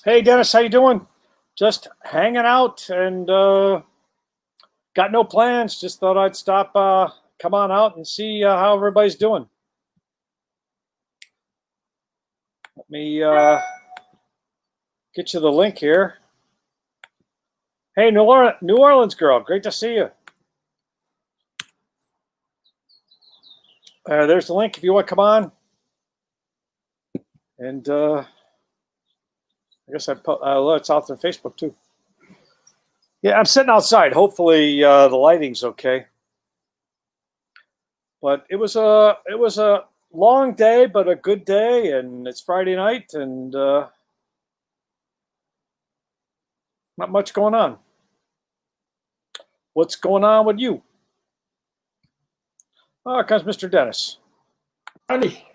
Hey Dennis, how you doing? Just hanging out and got no plans. Just thought I'd stop, come on out and see how everybody's doing. Let me get you the link here. Hey, New Orleans girl, great to see you. There's the link if you want to come on. And I guess it's out on Facebook too. Yeah, I'm sitting outside. Hopefully the lighting's okay. But it was a long day, but a good day, and it's Friday night, and not much going on. What's going on with you? Oh, here comes Mr. Dennis. Howdy.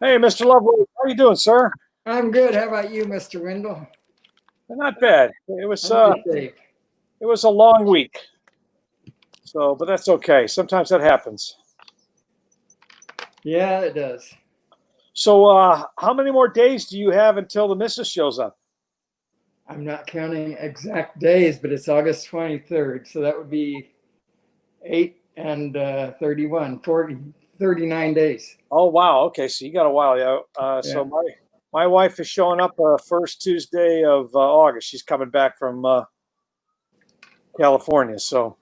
Hey, Mr. Lovely, how you doing, sir? I'm good. How about you, Mr. Wendell? Not bad. It was a long week. So, but that's okay. Sometimes that happens. Yeah, it does. So, how many more days do you have until the missus shows up? I'm not counting exact days, but it's August 23rd. So that would be 8 and 31, 40, 39 days. Oh, wow. Okay. So you got a while. Yeah. So my wife is showing up first Tuesday of August. She's coming back from California. So.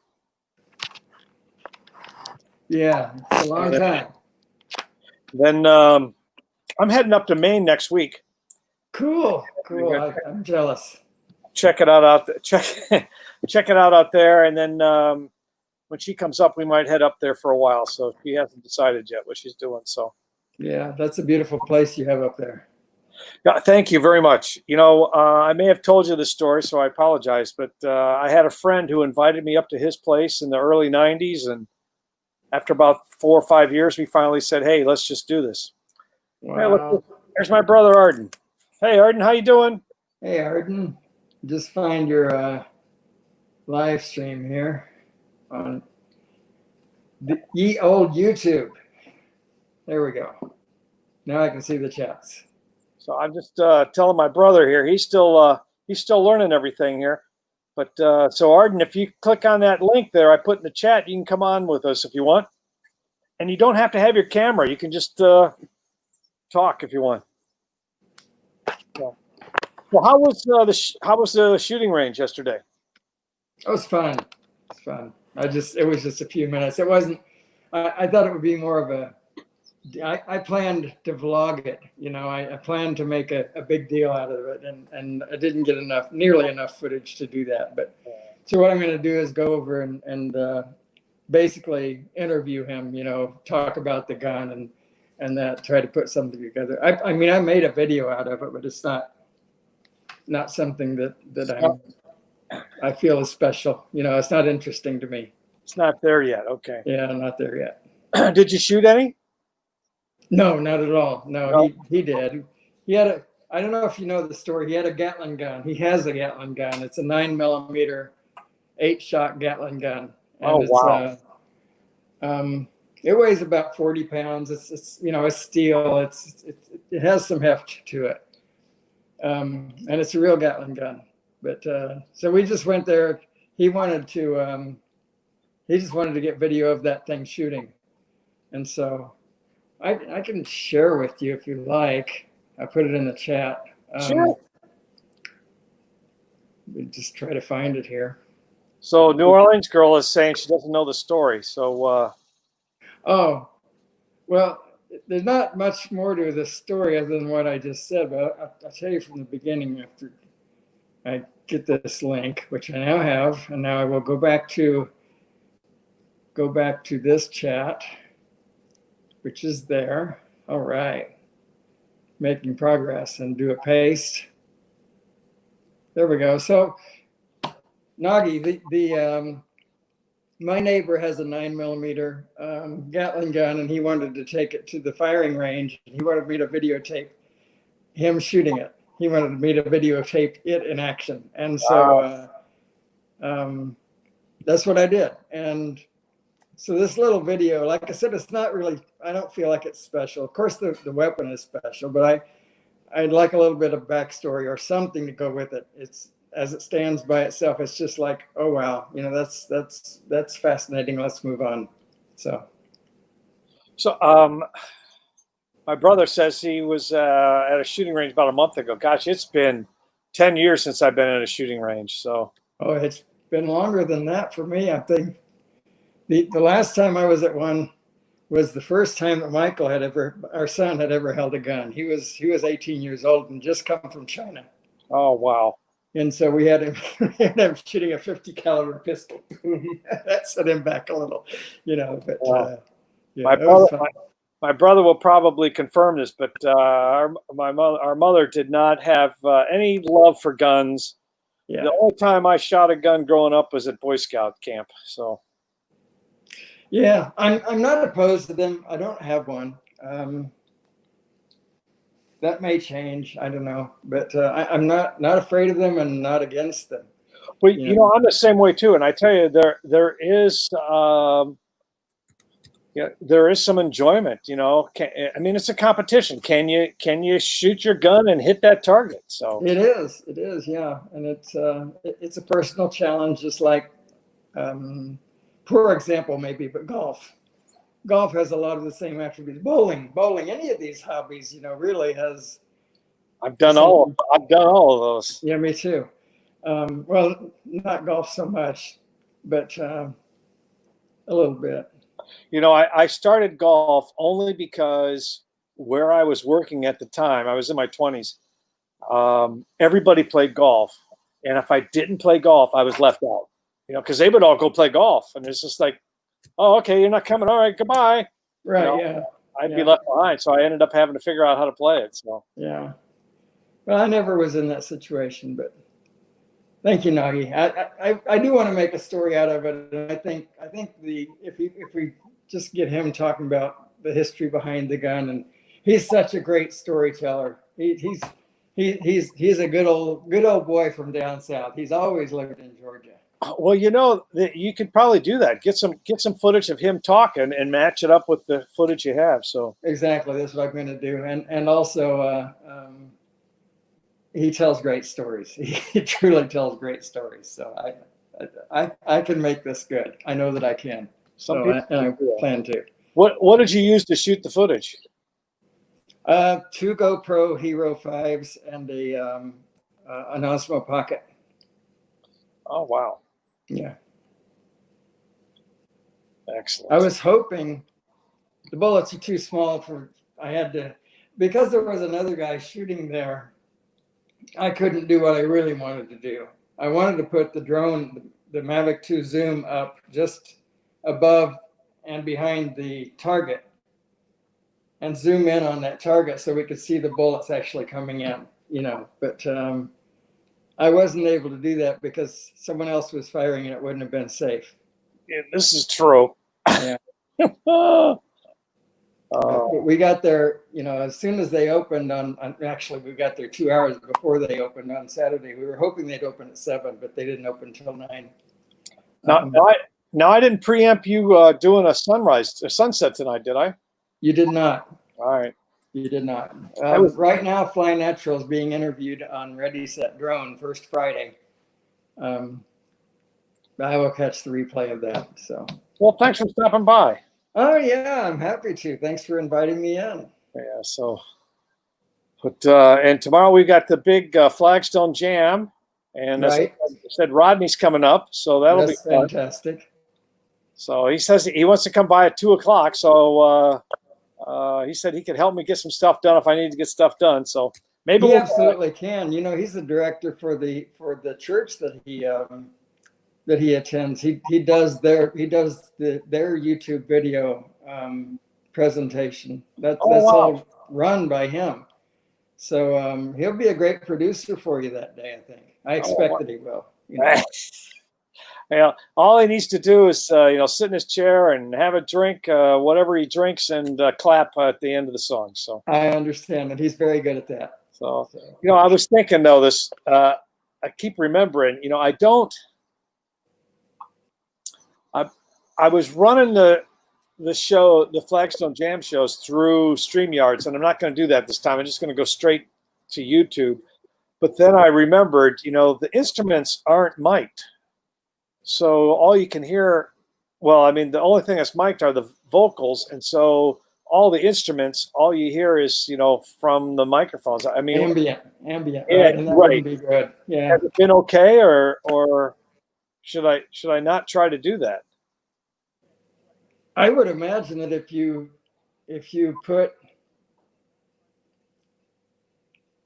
Yeah, it's a long time. Then I'm heading up to Maine next week. Cool. I'm jealous. Check it out there. Check it out there, and then when she comes up, we might head up there for a while. So she hasn't decided yet what she's doing. So yeah, that's a beautiful place you have up there. Yeah, thank you very much. You know, I may have told you this story, so I apologize. But I had a friend who invited me up to his place in the early '90s, and after about 4 or 5 years, we finally said, "Hey, let's just do this." Wow. Hey, look, there's my brother Arden. Hey, Arden, how you doing? Hey, Arden. Just find your live stream here on the ye old YouTube. There we go. Now I can see the chats. So I'm just telling my brother here. He's still learning everything here. But so Arden, if you click on that link there I put in the chat, you can come on with us if you want. And you don't have to have your camera. You can just talk if you want. So how was the shooting range yesterday? It was fun. It's fun. It was just a few minutes. It wasn't. I thought it would be more of a. I planned to vlog it. You know, I planned to make a big deal out of it, and I didn't get nearly enough footage to do that. But so what I'm going to do is go over and basically interview him. You know, talk about the gun and that. Try to put something together. I mean, I made a video out of it, but it's not something that I feel is special. You know, it's not interesting to me. It's not there yet. Okay. Yeah, not there yet. Did you shoot any? No, not at all. No. He did. He had I don't know if you know the story. He had a Gatling gun. He has a Gatling gun. It's a 9mm, 8-shot Gatling gun. And wow. It weighs about 40 pounds. It's it's steel. It has some heft to it. And it's a real Gatling gun. But so we just went there. He just wanted to get video of that thing shooting. And so I can share with you if you like. I put it in the chat. Sure. We just try to find it here. So New Orleans girl is saying she doesn't know the story. So. Oh, well, there's not much more to the story other than what I just said. But I'll tell you from the beginning after I get this link, which I now have, and now I will go back to this chat, which is there. All right. Making progress, and do a paste. There we go. So Nagi, my neighbor has a 9mm Gatling gun, and he wanted to take it to the firing range. He wanted me to videotape him shooting it. He wanted me to videotape it in action. And so that's what I did. And so this little video, like I said, it's not really, I don't feel like it's special. Of course, the weapon is special, but I'd like a little bit of backstory or something to go with it. It's as it stands by itself. It's just like, oh wow, that's fascinating. Let's move on. So my brother says he was at a shooting range about a month ago. Gosh, it's been 10 years since I've been at a shooting range. So, oh, it's been longer than that for me. I think the last time I was at one was the first time that our son had ever held a gun. He was 18 years old and just come from China. oh wow. And so we had him shooting a 50 caliber pistol. That set him back a little, but Wow. yeah, My it was brother, fun. my brother will probably confirm this, but our mother did not have any love for guns. Yeah. The only time I shot a gun growing up was at Boy Scout camp. So, Yeah, I'm not opposed to them. I don't have one. That may change. I don't know, but I'm not afraid of them and not against them. well, I'm the same way too. And I tell you, there is some enjoyment. I mean, it's a competition. Can you shoot your gun and hit that target? So It is, yeah, and it's a personal challenge, just like, poor example maybe, but golf. Golf has a lot of the same attributes. Bowling, any of these hobbies, really has. I've done all of those. Yeah, me too. Well, not golf so much, but a little bit. I started golf only because where I was working at the time, I was in my 20s. Everybody played golf, and if I didn't play golf, I was left out. Because they would all go play golf, and it's just like, oh, okay, you're not coming. All right, goodbye. Right. Yeah. I'd be left behind, so I ended up having to figure out how to play it. So yeah. Well, I never was in that situation, but thank you, Nagi. I do want to make a story out of it, and I think if we just get him talking about the history behind the gun, and he's such a great storyteller. He's a good old boy from down south. He's always lived in Georgia. well, you could probably do that. Get some footage of him talking and match it up with the footage you have. So exactly, that's what I'm going to do, and also. He tells great stories. He truly tells great stories. So I can make this good. I know that I can. So I plan to. What did you use to shoot the footage? 2 GoPro Hero 5s and an Osmo Pocket. Oh wow! Yeah. Excellent. I was hoping the bullets are too small because there was another guy shooting there. I couldn't do what I really wanted to do. I wanted to put the drone, the Mavic 2 Zoom, up just above and behind the target and zoom in on that target so we could see the bullets actually coming in, but I wasn't able to do that because someone else was firing and it wouldn't have been safe. Yeah, this is true. Yeah. But we got there, as soon as they opened actually we got there 2 hours before they opened on Saturday. We were hoping they'd open at 7, but they didn't open until 9. Now I didn't preempt you doing a sunset tonight, did I? You did not. All right. You did not. Right now, Fly Natural is being interviewed on Ready, Set, Drone, first Friday. I will catch the replay of that. So. Well, thanks for stopping by. Oh yeah, I'm happy to. Thanks for inviting me in. Yeah. So, but and tomorrow we got the big Flagstone Jam, and as I said, Rodney's coming up, so that'll be fun. Fantastic. So he says he wants to come by at 2:00. So he said he could help me get some stuff done if I need to get stuff done. So maybe he absolutely can. He's the director for the church that he attends. He does their YouTube video presentation. That's all run by him. So he'll be a great producer for you that day. I think. I expect that he will. Yeah, all he needs to do is sit in his chair and have a drink, whatever he drinks, and clap at the end of the song. So I understand, and he's very good at that. So I was thinking though this. I keep remembering. I was running the show, the Flagstone Jam shows through StreamYards, and I'm not going to do that this time. I'm just going to go straight to YouTube. But then I remembered, the instruments aren't mic'd. So all you can hear, well, I mean, the only thing that's mic'd are the vocals. And so all the instruments, all you hear is, from the microphones. I mean, ambient, yeah, right? And that right. wouldn't be good. Yeah. Has it been okay, or should I not try to do that? I would imagine that if you put,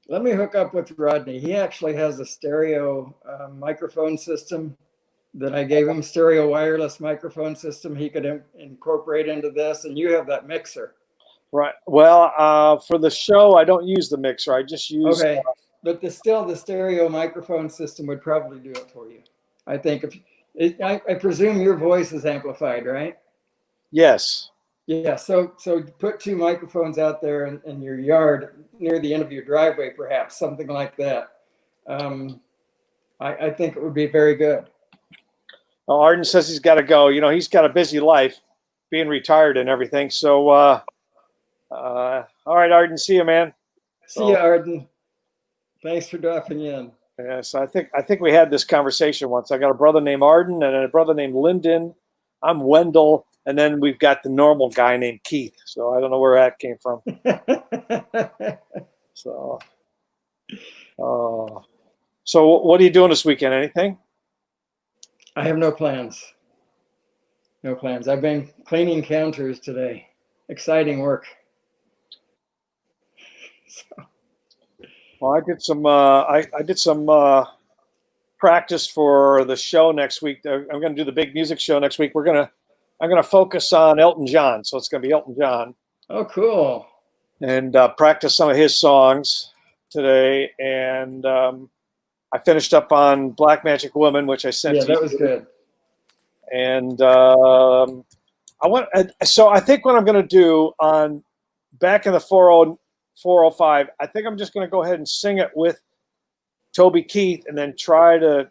let me hook up with Rodney. He actually has a stereo microphone system that I gave him, stereo wireless microphone system he could incorporate into this, and you have that mixer. Right. Well, for the show, I don't use the mixer. I just use. Okay, but the stereo microphone system would probably do it for you. I think I presume your voice is amplified, right? Yes. Yeah. So put two microphones out there in your yard near the end of your driveway, perhaps something like that. I think it would be very good. Well, Arden says he's got to go. He's got a busy life, being retired and everything. So, all right, Arden, see you, man. See you, Arden. Thanks for dropping in. Yeah, so I think we had this conversation once. I got a brother named Arden and a brother named Lyndon. I'm Wendell, and then we've got the normal guy named Keith. So I don't know where that came from. So, so what are you doing this weekend? Anything? I have no plans. No plans. I've been cleaning counters today. Exciting work. So. Well, I did some. I did some practice for the show next week. I'm going to do the big music show next week. I'm gonna focus on Elton John. So it's going to be Elton John. Oh, cool. And practice some of his songs today. And I finished up on Black Magic Woman, which I sent. Yeah, to that you. was good. And so I think what I'm going to do on back in the 405, I think I'm just going to go ahead and sing it with Toby Keith and then try to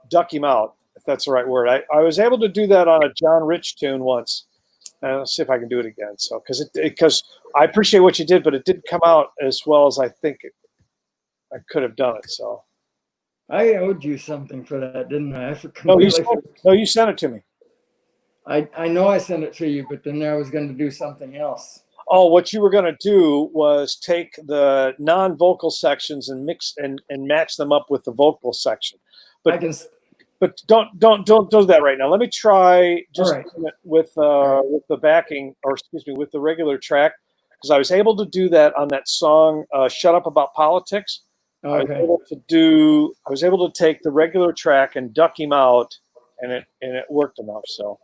duck him out, if that's the right word. I was able to do that on a John Rich tune once. Let's see if I can do it again. So because I appreciate what you did, but it didn't come out as well as I think I could have done it. So I owed you something for that, didn't I? No, you sent it to me. I know I sent it to you, but then I was going to do something else. Oh, what you were going to do was take the non-vocal sections and mix and match them up with the vocal section. But don't do that right now. Let me try just with the backing, or excuse me, with the regular track, because I was able to do that on that song "Shut Up About Politics." Okay. I was able to take the regular track and duck him out, and it worked enough. So.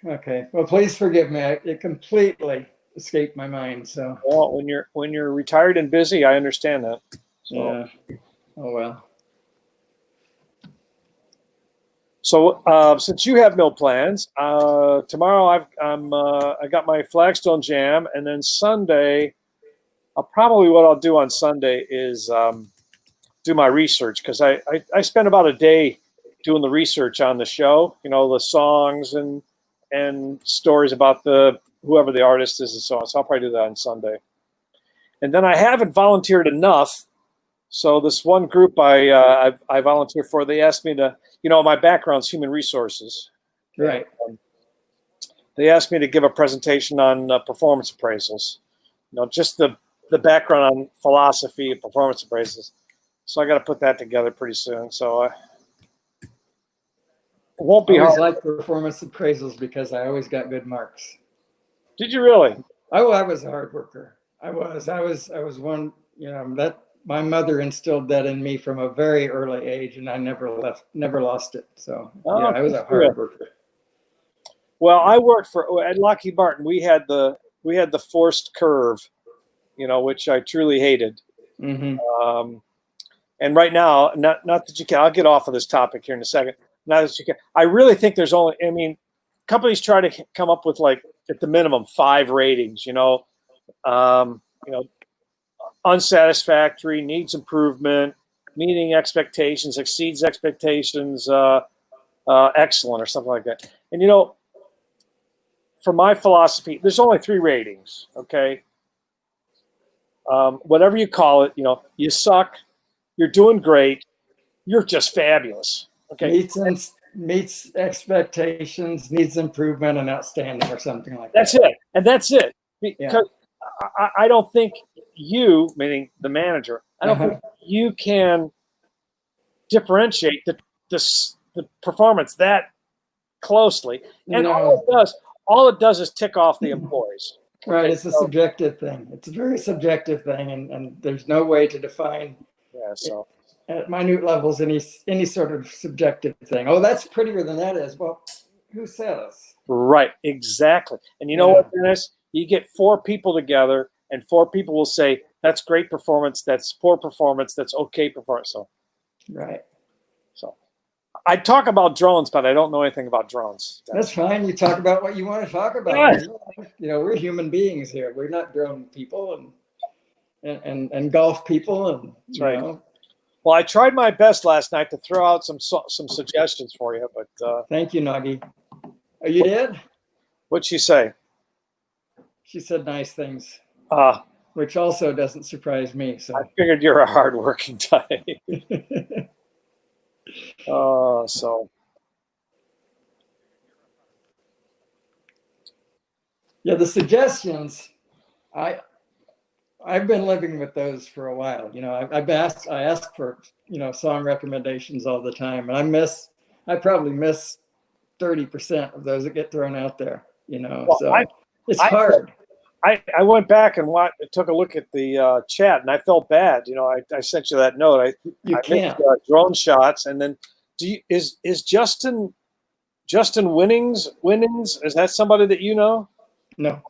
Okay. Well, please forgive me. It completely escaped my mind. So. Well, when you're retired and busy, I understand that. So. Yeah. Oh well. So since you have no plans, tomorrow I got my Flagstone Jam, and then Sunday, what I'll do on Sunday is do my research, because I spend about a day doing the research on the show. The songs and stories about whoever the artist is and so on. So I'll probably do that on Sunday. And then I haven't volunteered enough. So this one group I volunteer for, they asked me to, my background's human resources. Right. They asked me to give a presentation on performance appraisals. Just the background on philosophy of performance appraisals. So I got to put that together pretty soon. So it won't be hard. I always like performance appraisals because I always got good marks. Did you really? I was a hard worker. I was one, that my mother instilled that in me from a very early age, and I never lost it. So I was a hard worker. Well, I worked at Lockheed Martin. We had the forced curve, which I truly hated. Mm-hmm. And right now, not that you can, I'll get off of this topic here in a second. Not that you can, I really think there's companies try to come up with at the minimum 5 ratings, unsatisfactory, needs improvement, meeting expectations, exceeds expectations, excellent, or something like that. And for my philosophy, there's only 3 ratings. Okay. whatever you call it, you suck, you're doing great, you're just fabulous. Okay. Meets expectations, needs improvement, and outstanding, or something like That's that. it. And that's it. Because I don't think you, meaning the manager, I don't think you can differentiate the performance that closely. And No. all it does is tick off the employees. Right. It's a subjective thing. It's a very subjective thing, and there's no way to define at minute levels any sort of subjective thing. Oh, that's prettier than that is. Well, who says? Right, exactly. And you know what, Dennis? You get 4 people together, and 4 people will say, that's great performance, that's poor performance, that's okay performance. So, right. So I talk about drones, but I don't know anything about drones. That's fine. You talk about what you want to talk about. Yeah. We're human beings here. We're not drone people and golf people. And that's right. Well, I tried my best last night to throw out some suggestions for you, but thank you, Nagi. Are you did? What'd she say? She said nice things, which also doesn't surprise me. So I figured you're a hardworking type. So. Yeah, the suggestions, I've been living with those for a while. I ask for, song recommendations all the time, and I probably miss 30% of those that get thrown out there, well, so it's hard. I went back and took a look at the chat, and I felt bad. I sent you that note. You can't. Drone shots, and then is Justin Winnings? Is that somebody that you know? No.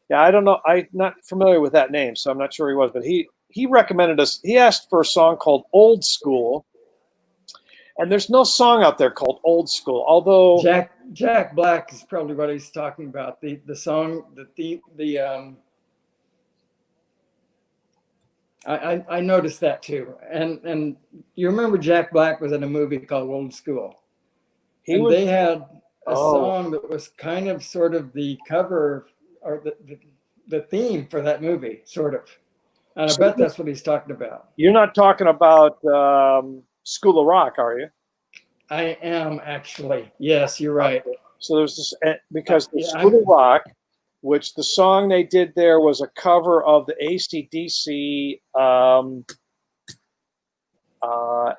Yeah, I don't know. I'm not familiar with that name, so I'm not sure he was. But he recommended us. He asked for a song called "Old School," and there's no song out there called "Old School." Although Jack Black is probably what he's talking about. The song, I noticed that too. And you remember Jack Black was in a movie called Old School. They had a song that was kind of sort of the cover or the theme for that movie, sort of. And I bet that's what he's talking about. You're not talking about School of Rock, are you? I am actually. Yes, you're right. So there's this, because the School of Rock, which the song they did there was a cover of the AC/DC.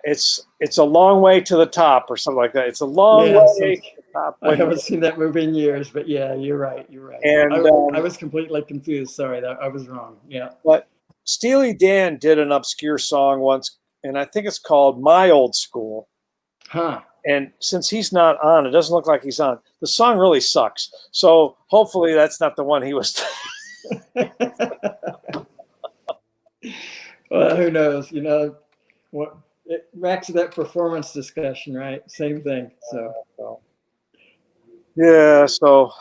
It's a long way to the top, or something like that. It's a long way to the top. I haven't seen that movie in years, but yeah, you're right. And I was completely confused. Sorry, I was wrong. Yeah. But Steely Dan did an obscure song once, and I think it's called "My Old School." Huh. And since he's not on, it doesn't look like he's on. The song really sucks. So hopefully that's not the one he was. Well, who knows? What back to that performance discussion, right? Same thing. So yeah, so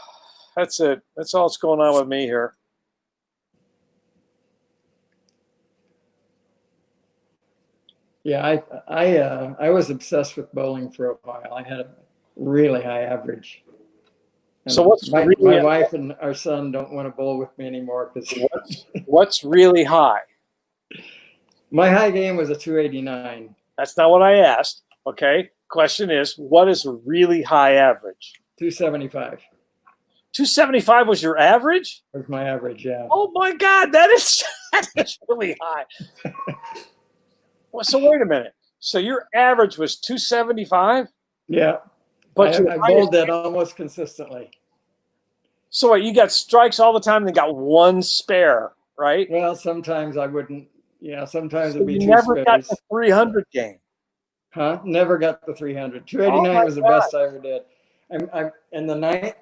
that's it. That's all that's going on with me here. Yeah, I was obsessed with bowling for a while. I had a really high average. And so my wife and our son don't want to bowl with me anymore because what's really high? My high game was a 289. That's not what I asked. Okay. Question is, what is a really high average? 275. 275 was your average? Was my average, yeah. Oh my God, that is really high. Well, so wait a minute. So your average was 275? Yeah. But I bowled that almost consistently. So what, you got strikes all the time and then got one spare, right? Well, sometimes I wouldn't. Yeah, sometimes it'd be you two never spares. got the 300 game. Huh? Never got the 300. 289 was the best I ever did. I'm in the ninth.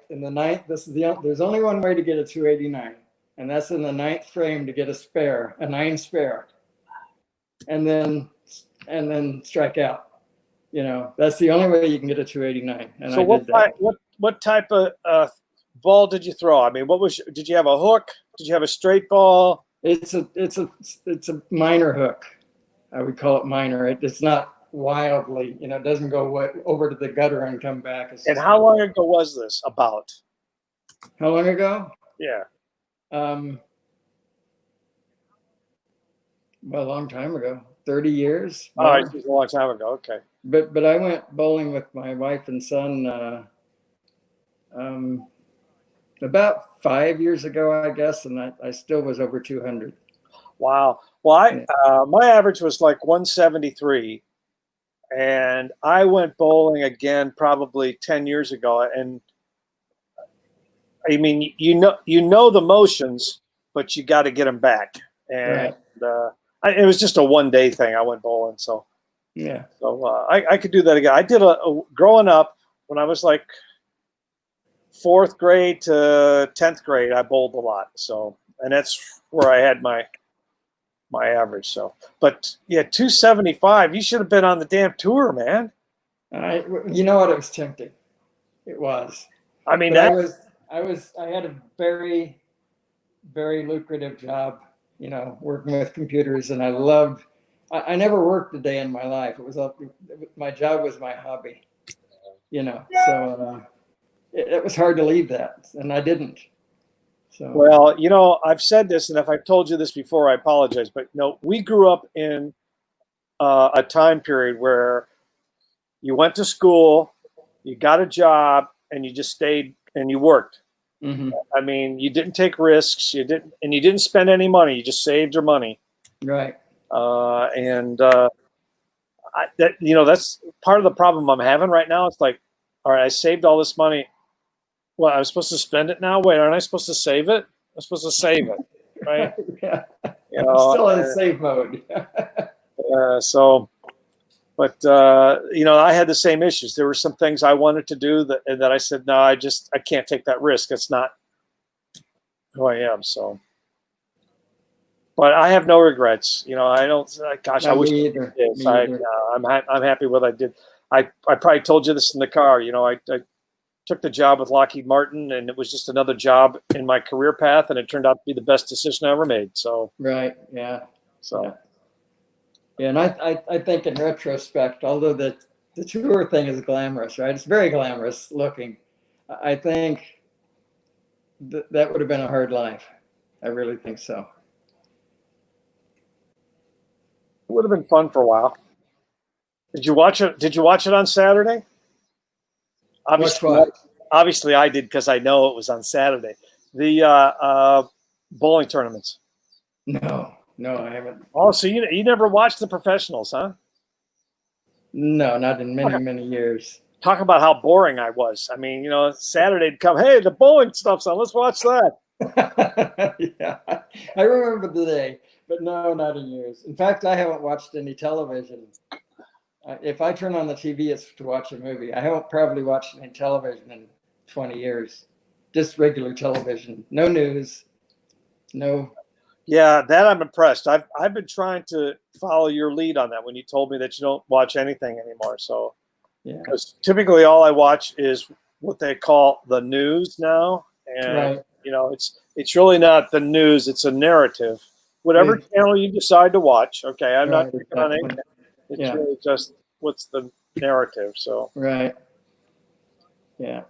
There's only one way to get a 289, and that's in the ninth frame to get a spare, a 9 spare, and then strike out. That's the only way you can get a 289. And so what type of ball did you throw? I mean, did you have a hook? Did you have a straight ball? It's a minor hook. I would call it minor. It's not wildly, it doesn't go over to the gutter and come back. And how long ago was this? About? How long ago? Yeah. well, a long time ago, 30 years. Oh, it was a long time ago. Okay. But I went bowling with my wife and son about 5 years ago, I guess, and I still was over 200. Wow. Well, my average was like 173, and I went bowling again probably 10 years ago. And I mean, you know the motions, but you got to get them back. And it was just a 1 day thing. I went bowling, so yeah. So I could do that again. I did growing up when I was like 4th grade to 10th grade. I bowled a lot, so and that's where I had my average. So, but yeah, 275. You should have been on the damn tour, man. You know what? It was tempting. It was. I mean, I had a very, very lucrative job, you know, working with computers, and I never worked a day in my life. My job was my hobby, you know, so it was hard to leave that, and I didn't. So. Well, you know, I've said this, and if I've told you this before, I apologize. But no, we grew up in a time period where you went to school, you got a job, and you just stayed and you worked. Mm-hmm. I mean, you didn't take risks. You didn't spend any money. You just saved your money. Right. That's part of the problem I'm having right now. It's like, all right, I saved all this money. Well, I'm supposed to spend it now. Wait, aren't I supposed to save it? I'm supposed to save it, right? Yeah. You know, I'm still in save mode. I had the same issues. There were some things I wanted to do that I said, no, I can't take that risk. It's not who I am. So, but I have no regrets. You know, I don't. Gosh, I wish I did. I'm happy with what I did. I probably told you this in the car. You know, I took the job with Lockheed Martin, and it was just another job in my career path, and it turned out to be the best decision I ever made. So. Right. Yeah. So. Yeah. Yeah, and I think in retrospect, although the tour thing is glamorous, right? It's very glamorous looking. I think that would have been a hard life. I really think so. It would have been fun for a while. Did you watch it? Did you watch it on Saturday? Obviously, I did because I know it was on Saturday. The bowling tournaments. No, I haven't. Oh, so you never watched the professionals, huh? No, not in many years. Talk about how boring I was. I mean, you know, Saturday'd come, hey, the bowling stuff's on. Let's watch that. Yeah, I remember the day, but no, not in years. In fact, I haven't watched any television. If I turn on the TV, it's to watch a movie. I haven't probably watched any television in 20 years. Just regular television. No news. No. Yeah, that I'm impressed. I've been trying to follow your lead on that when you told me that you don't watch anything anymore. So, yeah, because typically all I watch is what they call the news now, and right. You know, it's really not the news; it's a narrative. Whatever channel you decide to watch, okay, I'm not picking on anything. It's really just what's the narrative. So right, yeah.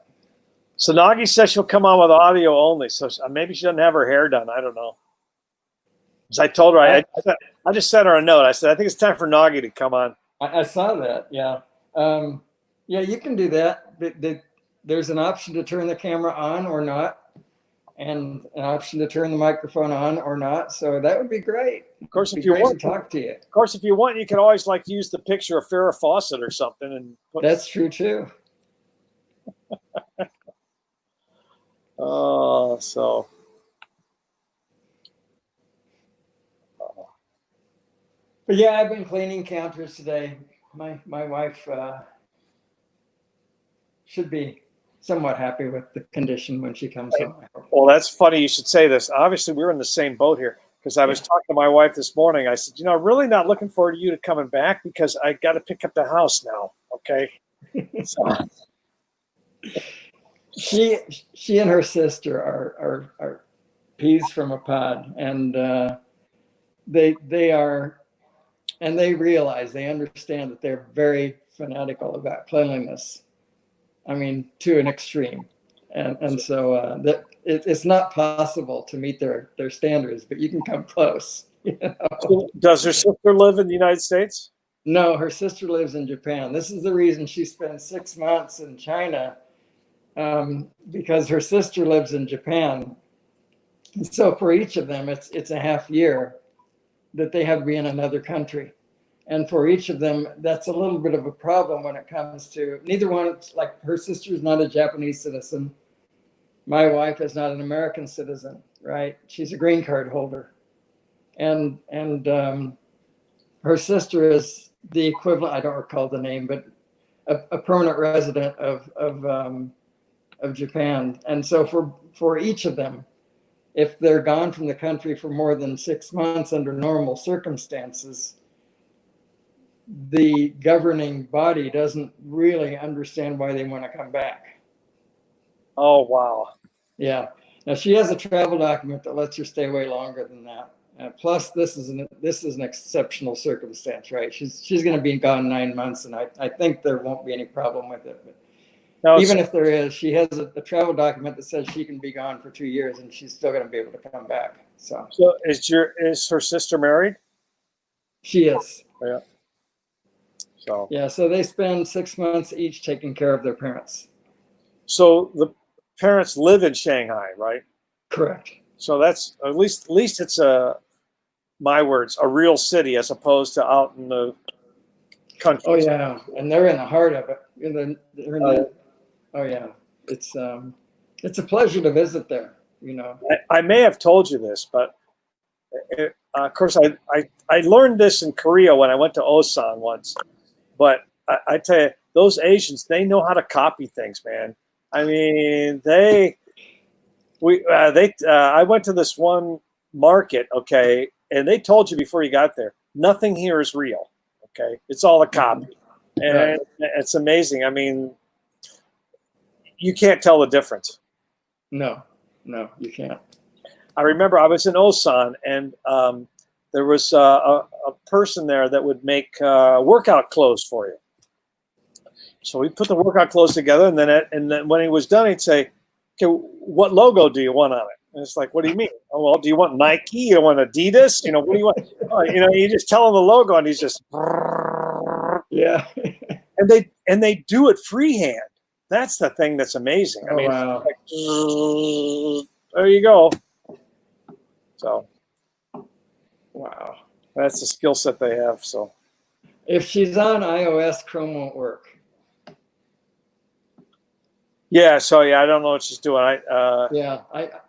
So Nagi says she'll come on with audio only. So maybe she doesn't have her hair done. I don't know. As I told her, I just sent her a note. I said, I think it's time for Nagi to come on. I saw that. Yeah. Yeah, you can do that. There's an option to turn the camera on or not, and an option to turn the microphone on or not. So that would be great. Of course, if you want to talk to you. Of course, if you want, you can always use the picture of Farrah Fawcett or something. And that's true too. Oh, so. But yeah, I've been cleaning counters today. My wife should be somewhat happy with the condition when she comes home. Well, that's funny you should say this. Obviously, we're in the same boat here because I was talking to my wife this morning. I said, you know, I'm really not looking forward to you to coming back because I got to pick up the house now. Okay. So. She and her sister are peas from a pod, and they are. And they understand that they're very fanatical about cleanliness. I mean, to an extreme. And so that it's not possible to meet their standards, but you can come close. You know? So does her sister live in the United States? No, her sister lives in Japan. This is the reason she spent 6 months in China, because her sister lives in Japan. And so for each of them, it's a half year that they have to be in another country. And for each of them, that's a little bit of a problem when it comes to neither one. Like her sister is not a Japanese citizen. My wife is not an American citizen, right? She's a green card holder. And her sister is the equivalent, I don't recall the name, but a permanent resident of Japan. And so for each of them, if they're gone from the country for more than 6 months under normal circumstances, the governing body doesn't really understand why they want to come back. Oh, wow. Yeah. Now she has a travel document that lets her stay away longer than that. Plus, this is an exceptional circumstance, right? She's going to be gone 9 months, and I think there won't be any problem with it. But Now, even if there is, she has a travel document that says she can be gone for 2 years, and she's still going to be able to come back. So is her sister married? she is. Yeah. So Yeah. So they spend 6 months each taking care of their parents. so the parents live in Shanghai, right? Correct. So that's at least it's my words, a real city as opposed to out in the country. Oh yeah, and they're in the heart of it. Oh yeah, it's a pleasure to visit there. You know. I may have told you this, but of course I learned this in Korea when I went to Osan once. But I tell you, those Asians, they know how to copy things, man. I mean, I went to this one market, okay, and they told you before you got there, nothing here is real, okay? It's all a copy. And Right. it's amazing. I mean, you can't tell the difference. No, you can't. I remember I was in Osan, and there was a person there that would make workout clothes for you. So we put the workout clothes together, and then when he was done, he'd say, "Okay, what logo do you want on it?" And it's like, "What do you mean?" "Oh, well, do you want Nike? You want Adidas? You know, what do you want?" Oh, you just tell him the logo, and he's just, Yeah. and they do it freehand. That's the thing that's amazing. I Oh, mean, wow. like, there you go. So, Wow. that's the skill set they have. So, If she's on iOS, Chrome won't work. yeah. So I don't know what she's doing. Yeah,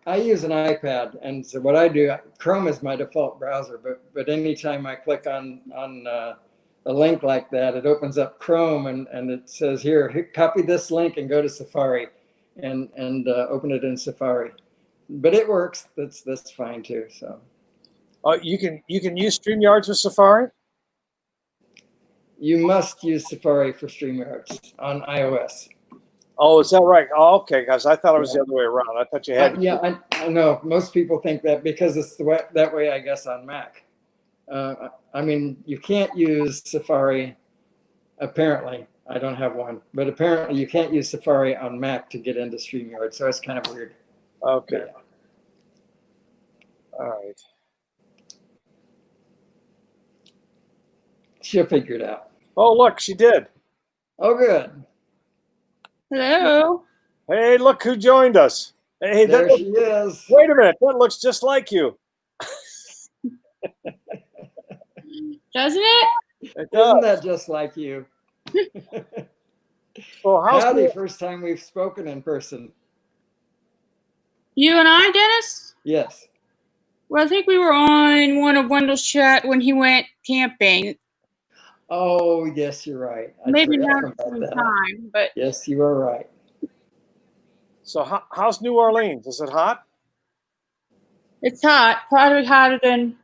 I use an iPad, and so what I do, Chrome is my default browser, but anytime I click on a link like that, it opens up Chrome and it says here, copy this link and go to Safari, and open it in Safari. But it works. That's fine too. So you can use StreamYards with Safari. you must use Safari for StreamYards on iOS. Oh, is that right? Oh, okay, guys. I thought it was the other way around. I thought you had. Yeah, I know. Most people think that because it's that way, I guess, on Mac. I mean, you can't use Safari, apparently. I don't have one, but apparently you can't use Safari on Mac to get into StreamYard, so it's kind of weird. Okay. Yeah. All right. She'll figure it out. Oh, look, she did. Oh, good. Hello. Hey, look who joined us. Hey, There she is. wait a minute. That looks just like you. Doesn't it? It Isn't does. that just like you? So Howdy, first time we've spoken in person. You and I, Dennis? Yes. Well, I think we were on one of Wendell's chat when he went camping. Oh, yes, you're right. I Maybe forgot not about at the same that. time, but Yes, you are right. So how's New Orleans? Is it hot? it's hot. Probably hotter than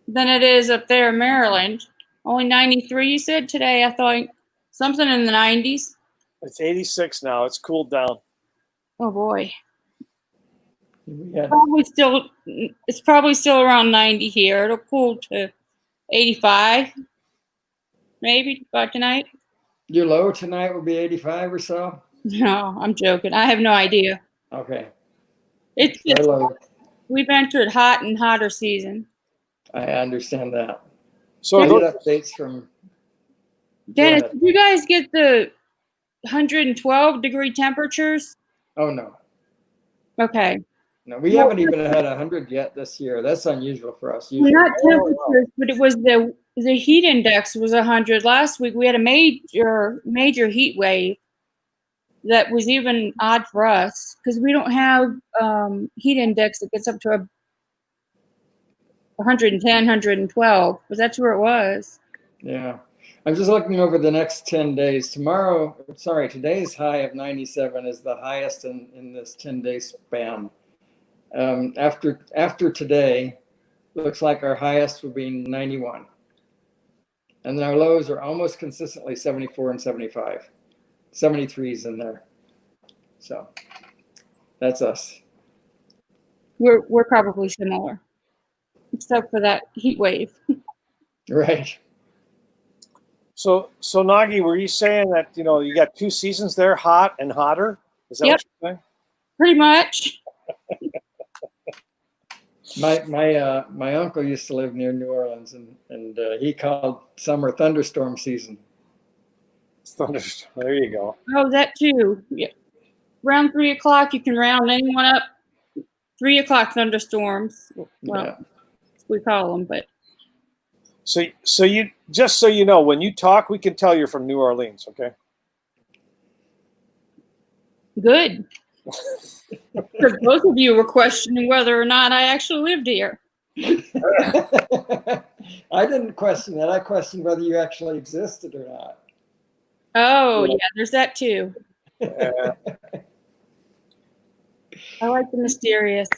it is up there in Maryland. Only 93, you said today. I thought something in the 90s. It's 86 now. It's cooled down. Oh boy. We had, It's probably still around 90 here. It'll cool to 85, maybe by tonight. your low tonight will be 85 or so? No, I'm joking. I have no idea. Okay. It's Very just low. we've entered hot and hotter season. I understand that. So I those, get updates from. Dennis, ahead. did you guys get the 112-degree temperatures? Oh no, Okay. no, we Well, haven't even had 100 yet this year. That's unusual for us. well, Usually, not temperatures, but it was the heat index was 100 last week. We had a major heat wave that was even odd for us because we don't have heat index that gets up to 110, 112, but that's where it was. yeah. I'm just looking over the next 10 days. Today's high of 97 is the highest in this 10-day span. After today, looks like our highest will be 91. And then our lows are almost consistently 74 and 75. 73's in there. So that's us. We're probably similar, except for that heat wave. Right. so Nagi, were you saying that you got 2 seasons there, hot and hotter? Is that Yep. what you're saying? Pretty much. My uncle used to live near New Orleans, and he called summer thunderstorm season. There you go. Oh, that too. Yeah. Around 3 o'clock, you can round anyone up. 3 o'clock thunderstorms. Well, Yeah. we call them, but So you, just so you know, when you talk, we can tell you're from New Orleans. Okay. good. Because both of you were questioning whether or not I actually lived here. I didn't question that. I questioned whether you actually existed or not. Oh, yeah, there's that too. Uh, I like the mysterious.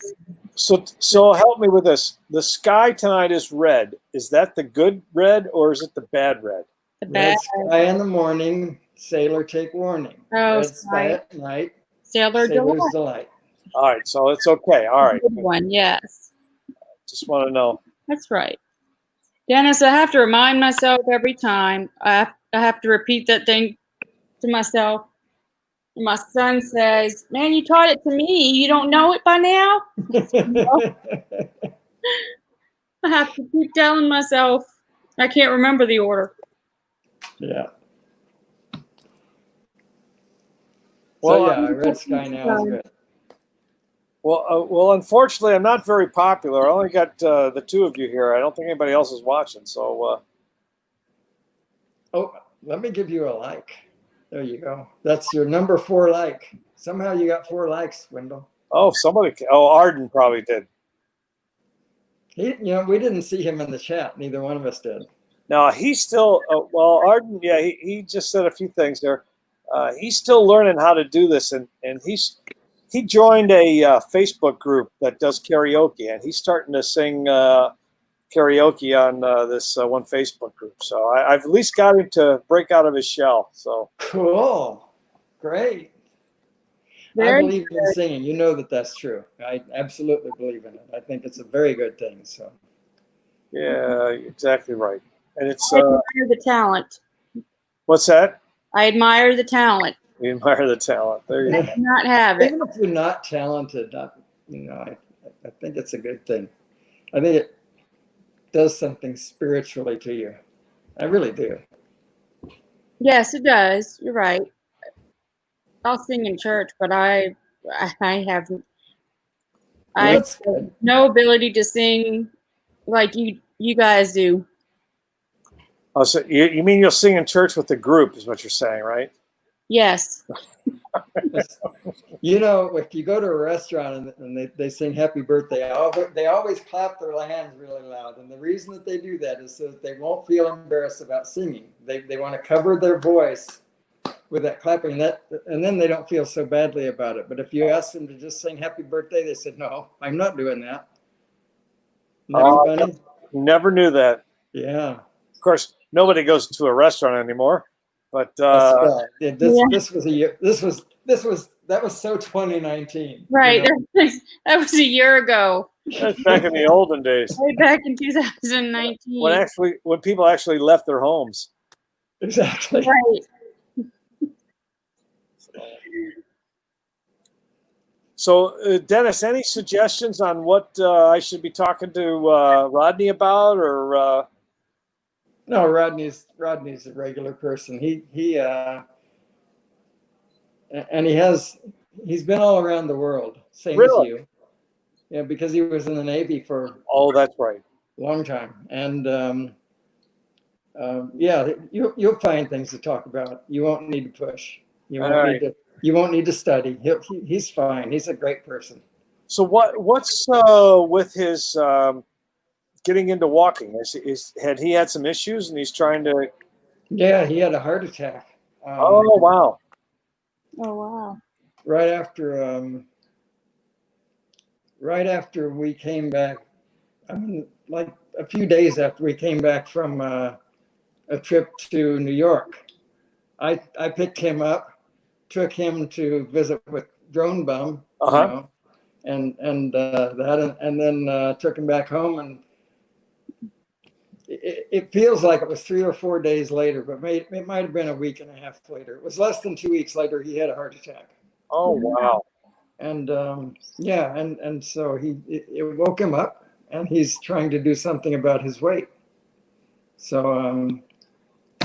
so help me with this. The sky tonight is red. Is that the good red or is it the bad red? The bad. Red sky in the morning, sailor take warning. Oh, Red sky at night, Sailor sailor's Delight. delight. All right, so it's okay. All right, Good one, yes. just want to know. That's right. Dennis, I have to remind myself every time. I have to repeat that thing to myself. And my son says, "Man, you taught it to me. You don't know it by now?" I have to keep telling myself. I can't remember the order. Yeah. Well, So yeah, red sky now is good. Well, unfortunately, I'm not very popular. I only got the 2 of you here. I don't think anybody else is watching. So, Oh, let me give you a like. There you go. That's your number 4 like. Somehow you got 4 likes, Wendell. Arden probably did. We didn't see him in the chat. Neither one of us did. No, he's still Arden. Yeah, he just said a few things there. He's still learning how to do this, and he joined a Facebook group that does karaoke, and he's starting to sing karaoke on this one Facebook group. So I've at least got him to break out of his shell. So cool, great. I believe in singing. You know that's true. I absolutely believe in it. I think it's a very good thing. So yeah, exactly right. And it's I admire the talent. What's that? I admire the talent. You admire the talent. There you go. Not have it. Even if you're not talented, I think it's a good thing. I think it does something spiritually to you. I really do. Yes, it does. You're right. I'll sing in church, but I have no ability to sing like you guys do. Oh, so you mean you'll sing in church with the group is what you're saying, right? Yes. If you go to a restaurant and they sing happy birthday, they always clap their hands really loud. And the reason that they do that is so that they won't feel embarrassed about singing. They want to cover their voice with that clapping, and then they don't feel so badly about it. But if you ask them to just sing happy birthday, they said, "No, I'm not doing that." Funny? Never knew that. Yeah. Of course, nobody goes to a restaurant anymore. But this was a year. That was so 2019. Right. That was a year ago. That's back in the olden days. Way back in 2019. When people actually left their homes. Exactly. Right. So, Dennis, any suggestions on what I should be talking to Rodney about, or? No, Rodney's a regular person. And he's been all around the world, same as Really? you. Yeah, because he was in the Navy for Oh, that's right. a long time. And yeah, you'll find things to talk about. You won't need to push. You won't need to study. He's fine. He's a great person. So what's with his getting into walking? Had he had some issues and he's trying to? Yeah, he had a heart attack. Oh wow! Oh wow! Right after we came back, I mean, like a few days after we came back from a trip to New York, I picked him up, took him to visit with Drone Bum, you know, and then took him back home, and it feels like it was 3 or 4 days later, but it might have been a week and a half later. It was less than 2 weeks later he had a heart attack. Oh wow! And yeah, and so it woke him up, and he's trying to do something about his weight. So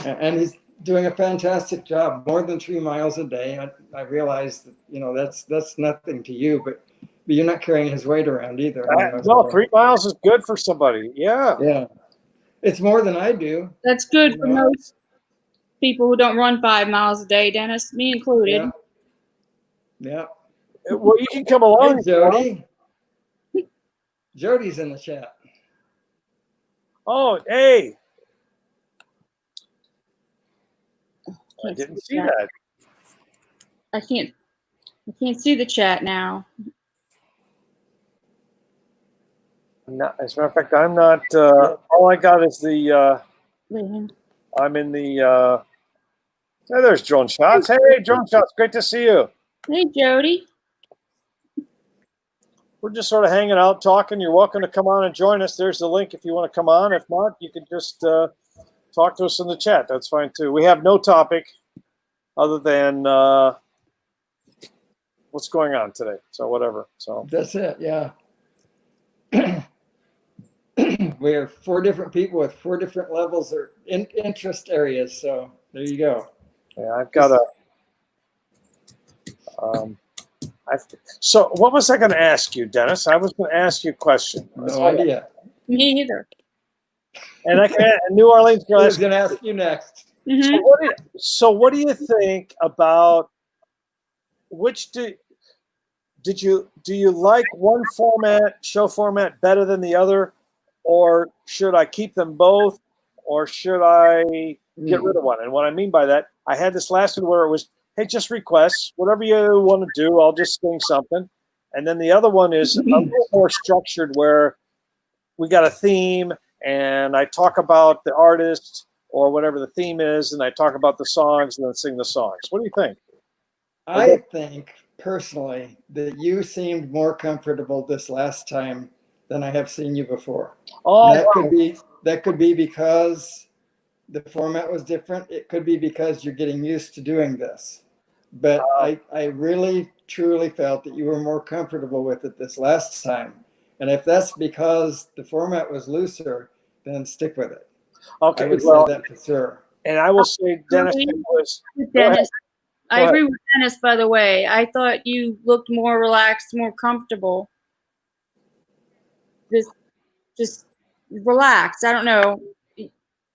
and he's doing a fantastic job, more than 3 miles a day. I realize that, you know, that's nothing to you, but you're not carrying his weight around either. Well, 3 miles is good for somebody. Yeah. Yeah. It's more than I do. That's good for most people who don't run 5 miles a day, Dennis, me included. Yeah. Well, you can come along, hey, Jody. Jody's in the chat. Oh, hey. I didn't see that. I can't see the chat now. As a matter of fact, I'm not. All I got is the. I'm in the. Hey, there's Drone Shots. Hey, Drone Shots. Great to see you. Hey, Jody. We're just sort of hanging out, talking. You're welcome to come on and join us. There's the link if you want to come on. If not, you can just talk to us in the chat. That's fine too. We have no topic other than what's going on today. So whatever. So that's it. Yeah. We have 4 different people with 4 different levels or interest areas. So there you go. Yeah, I've got a. So what was I going to ask you, Dennis? I was going to ask you a question. No idea. Me either. And I can. New Orleans. I was going to ask you next. Mm-hmm. So what do you think about which do you like one show format better than the other, or should I keep them both, or should I get rid of one? And what I mean by that, I had this last one where it was, hey, just requests, whatever you want to do, I'll just sing something. And then the other one is a little more structured where we got a theme and I talk about the artist or whatever the theme is, and I talk about the songs and then sing the songs. What do you think? I think personally that you seemed more comfortable this last time than I have seen you before. Oh, that could be because the format was different. It could be because you're getting used to doing this. But I really, truly felt that you were more comfortable with it this last time. And if that's because the format was looser, then stick with it. Okay, I would say that for sure. And I will say, Dennis, I agree with Dennis, by the way. I thought you looked more relaxed, more comfortable. Just relaxed. I don't know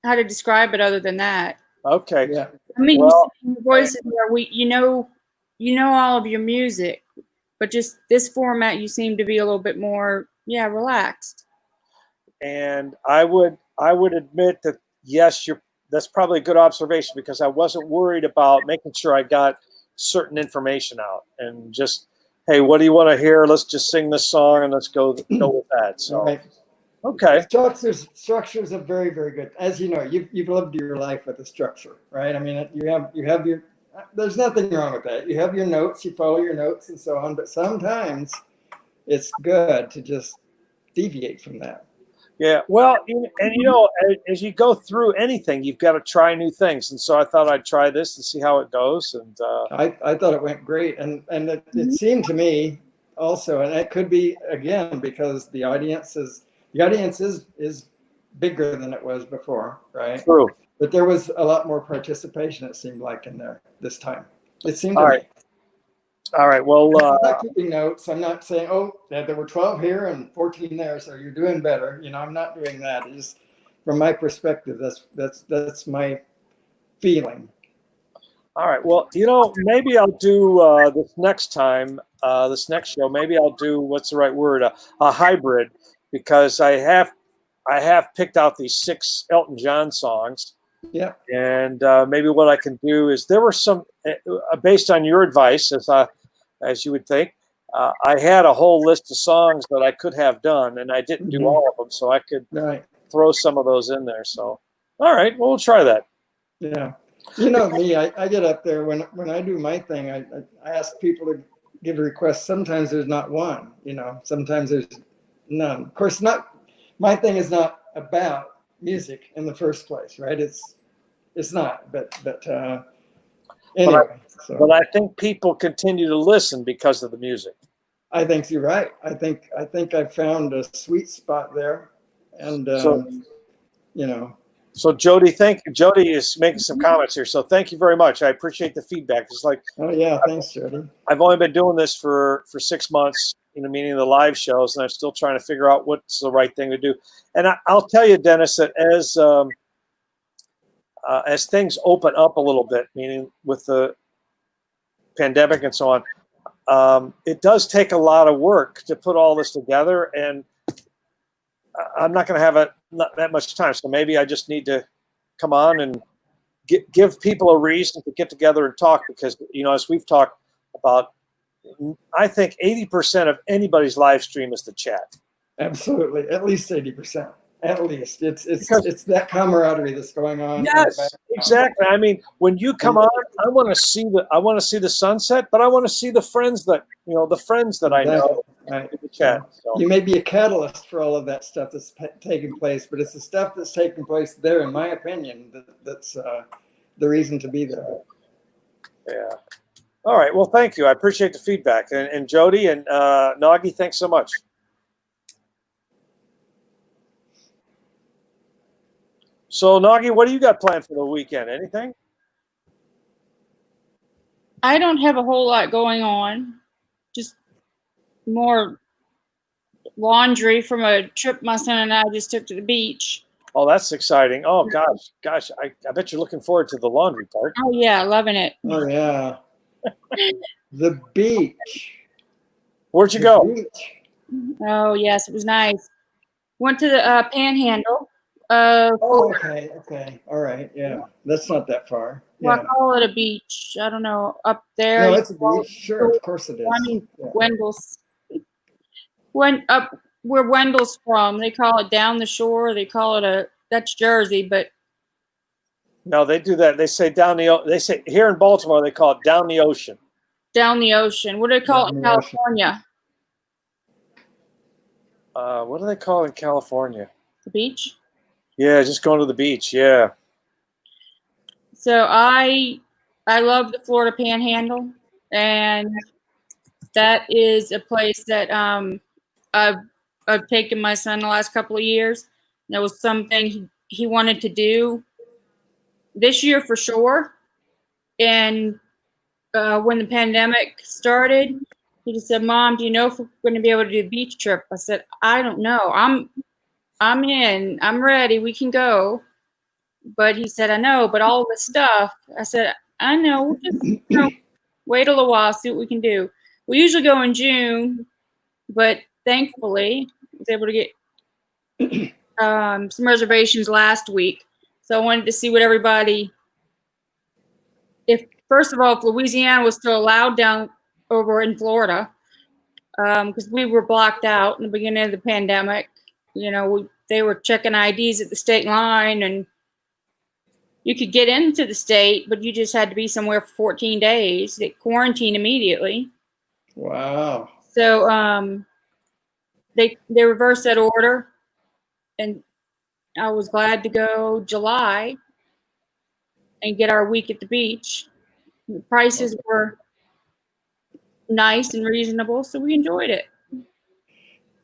how to describe it other than that. Okay. Yeah. I mean, you see your voices where you know all of your music, but just this format, you seem to be a little bit more, relaxed. And I would admit that, yes, that's probably a good observation, because I wasn't worried about making sure I got certain information out and just, hey, what do you want to hear? Let's just sing this song and let's go with that. So, right. Okay. Structures are very, very good. As you know, you've lived your life with a structure, right? I mean, you have your. There's nothing wrong with that. You have your notes, you follow your notes, and so on. But sometimes it's good to just deviate from that. Yeah. Well, and as you go through anything, you've got to try new things. And so I thought I'd try this and see how it goes. And I thought it went great, and it seemed to me also, and it could be again because the audience is bigger than it was before, right? True. But there was a lot more participation, it seemed like, in there this time. It seemed All to right. me. All right. Well, I'm not keeping notes. I'm not saying, oh, there were 12 here and 14 there, so you're doing better. You know, I'm not doing that. It's just from my perspective, that's my feeling. all right. Well, maybe I'll do this next time, this next show. Maybe I'll do what's the right word? A hybrid, because I have picked out these 6 Elton John songs. Yeah. And maybe what I can do is there were some based on your advice, as you would think. I had a whole list of songs that I could have done, and I didn't do all of them, so I could throw some of those in there. So, all right, well, we'll try that. Yeah. You know me, I get up there when I do my thing, I ask people to give requests. Sometimes there's not one, sometimes there's none. Of course, my thing is not about music in the first place, right? It's not, but anyway. But I think people continue to listen because of the music. I think you're right. I think I've found a sweet spot there, and So Jody, Jody is making some comments here. So thank you very much. I appreciate the feedback. It's like, oh yeah, thanks, Jody. I've only been doing this for 6 months, meaning the live shows, and I'm still trying to figure out what's the right thing to do. And I'll tell you, Dennis, that as things open up a little bit, meaning with the pandemic and so on, it does take a lot of work to put all this together, and I'm not going to have not that much time. So maybe I just need to come on and give people a reason to get together and talk, because, as we've talked about, I think 80% of anybody's live stream is the chat. Absolutely. At least 80%. At least it's that camaraderie that's going on. Yes, exactly. I mean, when you come on, I want to see the sunset, but I want to see the friends that I know in the chat. So. You may be a catalyst for all of that stuff that's taking place, but it's the stuff that's taking place there, in my opinion, that's the reason to be there. Yeah. All right. Well, thank you. I appreciate the feedback. And Jody and Nagi, thanks so much. So, Nagi, what do you got planned for the weekend? Anything? I don't have a whole lot going on. Just more laundry from a trip my son and I just took to the beach. Oh, that's exciting. Oh, gosh. I bet you're looking forward to the laundry part. Oh, yeah. Loving it. Oh, yeah. The beach. Where'd you go? Beach. Oh, yes. It was nice. Went to the Panhandle. Okay. All right. Yeah. That's not that far. Well, Yeah. I call it a beach. I don't know. Up there. No, it's a beach. Sure. Of course it is. I mean, yeah. Wendell's. Up where Wendell's from, they call it down the shore. They call it that's Jersey, but. No, they do that. They say they say here in Baltimore, they call it down the ocean. Down the ocean. What do they call it in California? What do they call it in California? The beach? Yeah, just going to the beach. Yeah. So I love the Florida Panhandle, and that is a place that I've taken my son the last couple of years. That was something he wanted to do this year for sure. And when the pandemic started, he just said, "Mom, do you know if we're going to be able to do a beach trip?" I said, "I don't know. I'm in. I'm ready. We can go." But he said, "I know, but all the stuff." I said, "I know. We'll just wait a little while, see what we can do." We usually go in June, but thankfully I was able to get some reservations last week. So I wanted to see what everybody, first of all, if Louisiana was still allowed down over in Florida, because we were blocked out in the beginning of the pandemic. They were checking IDs at the state line, and you could get into the state, but you just had to be somewhere for 14 days. They quarantined immediately. Wow. So they reversed that order, and I was glad to go July and get our week at the beach. The prices were nice and reasonable, so we enjoyed it.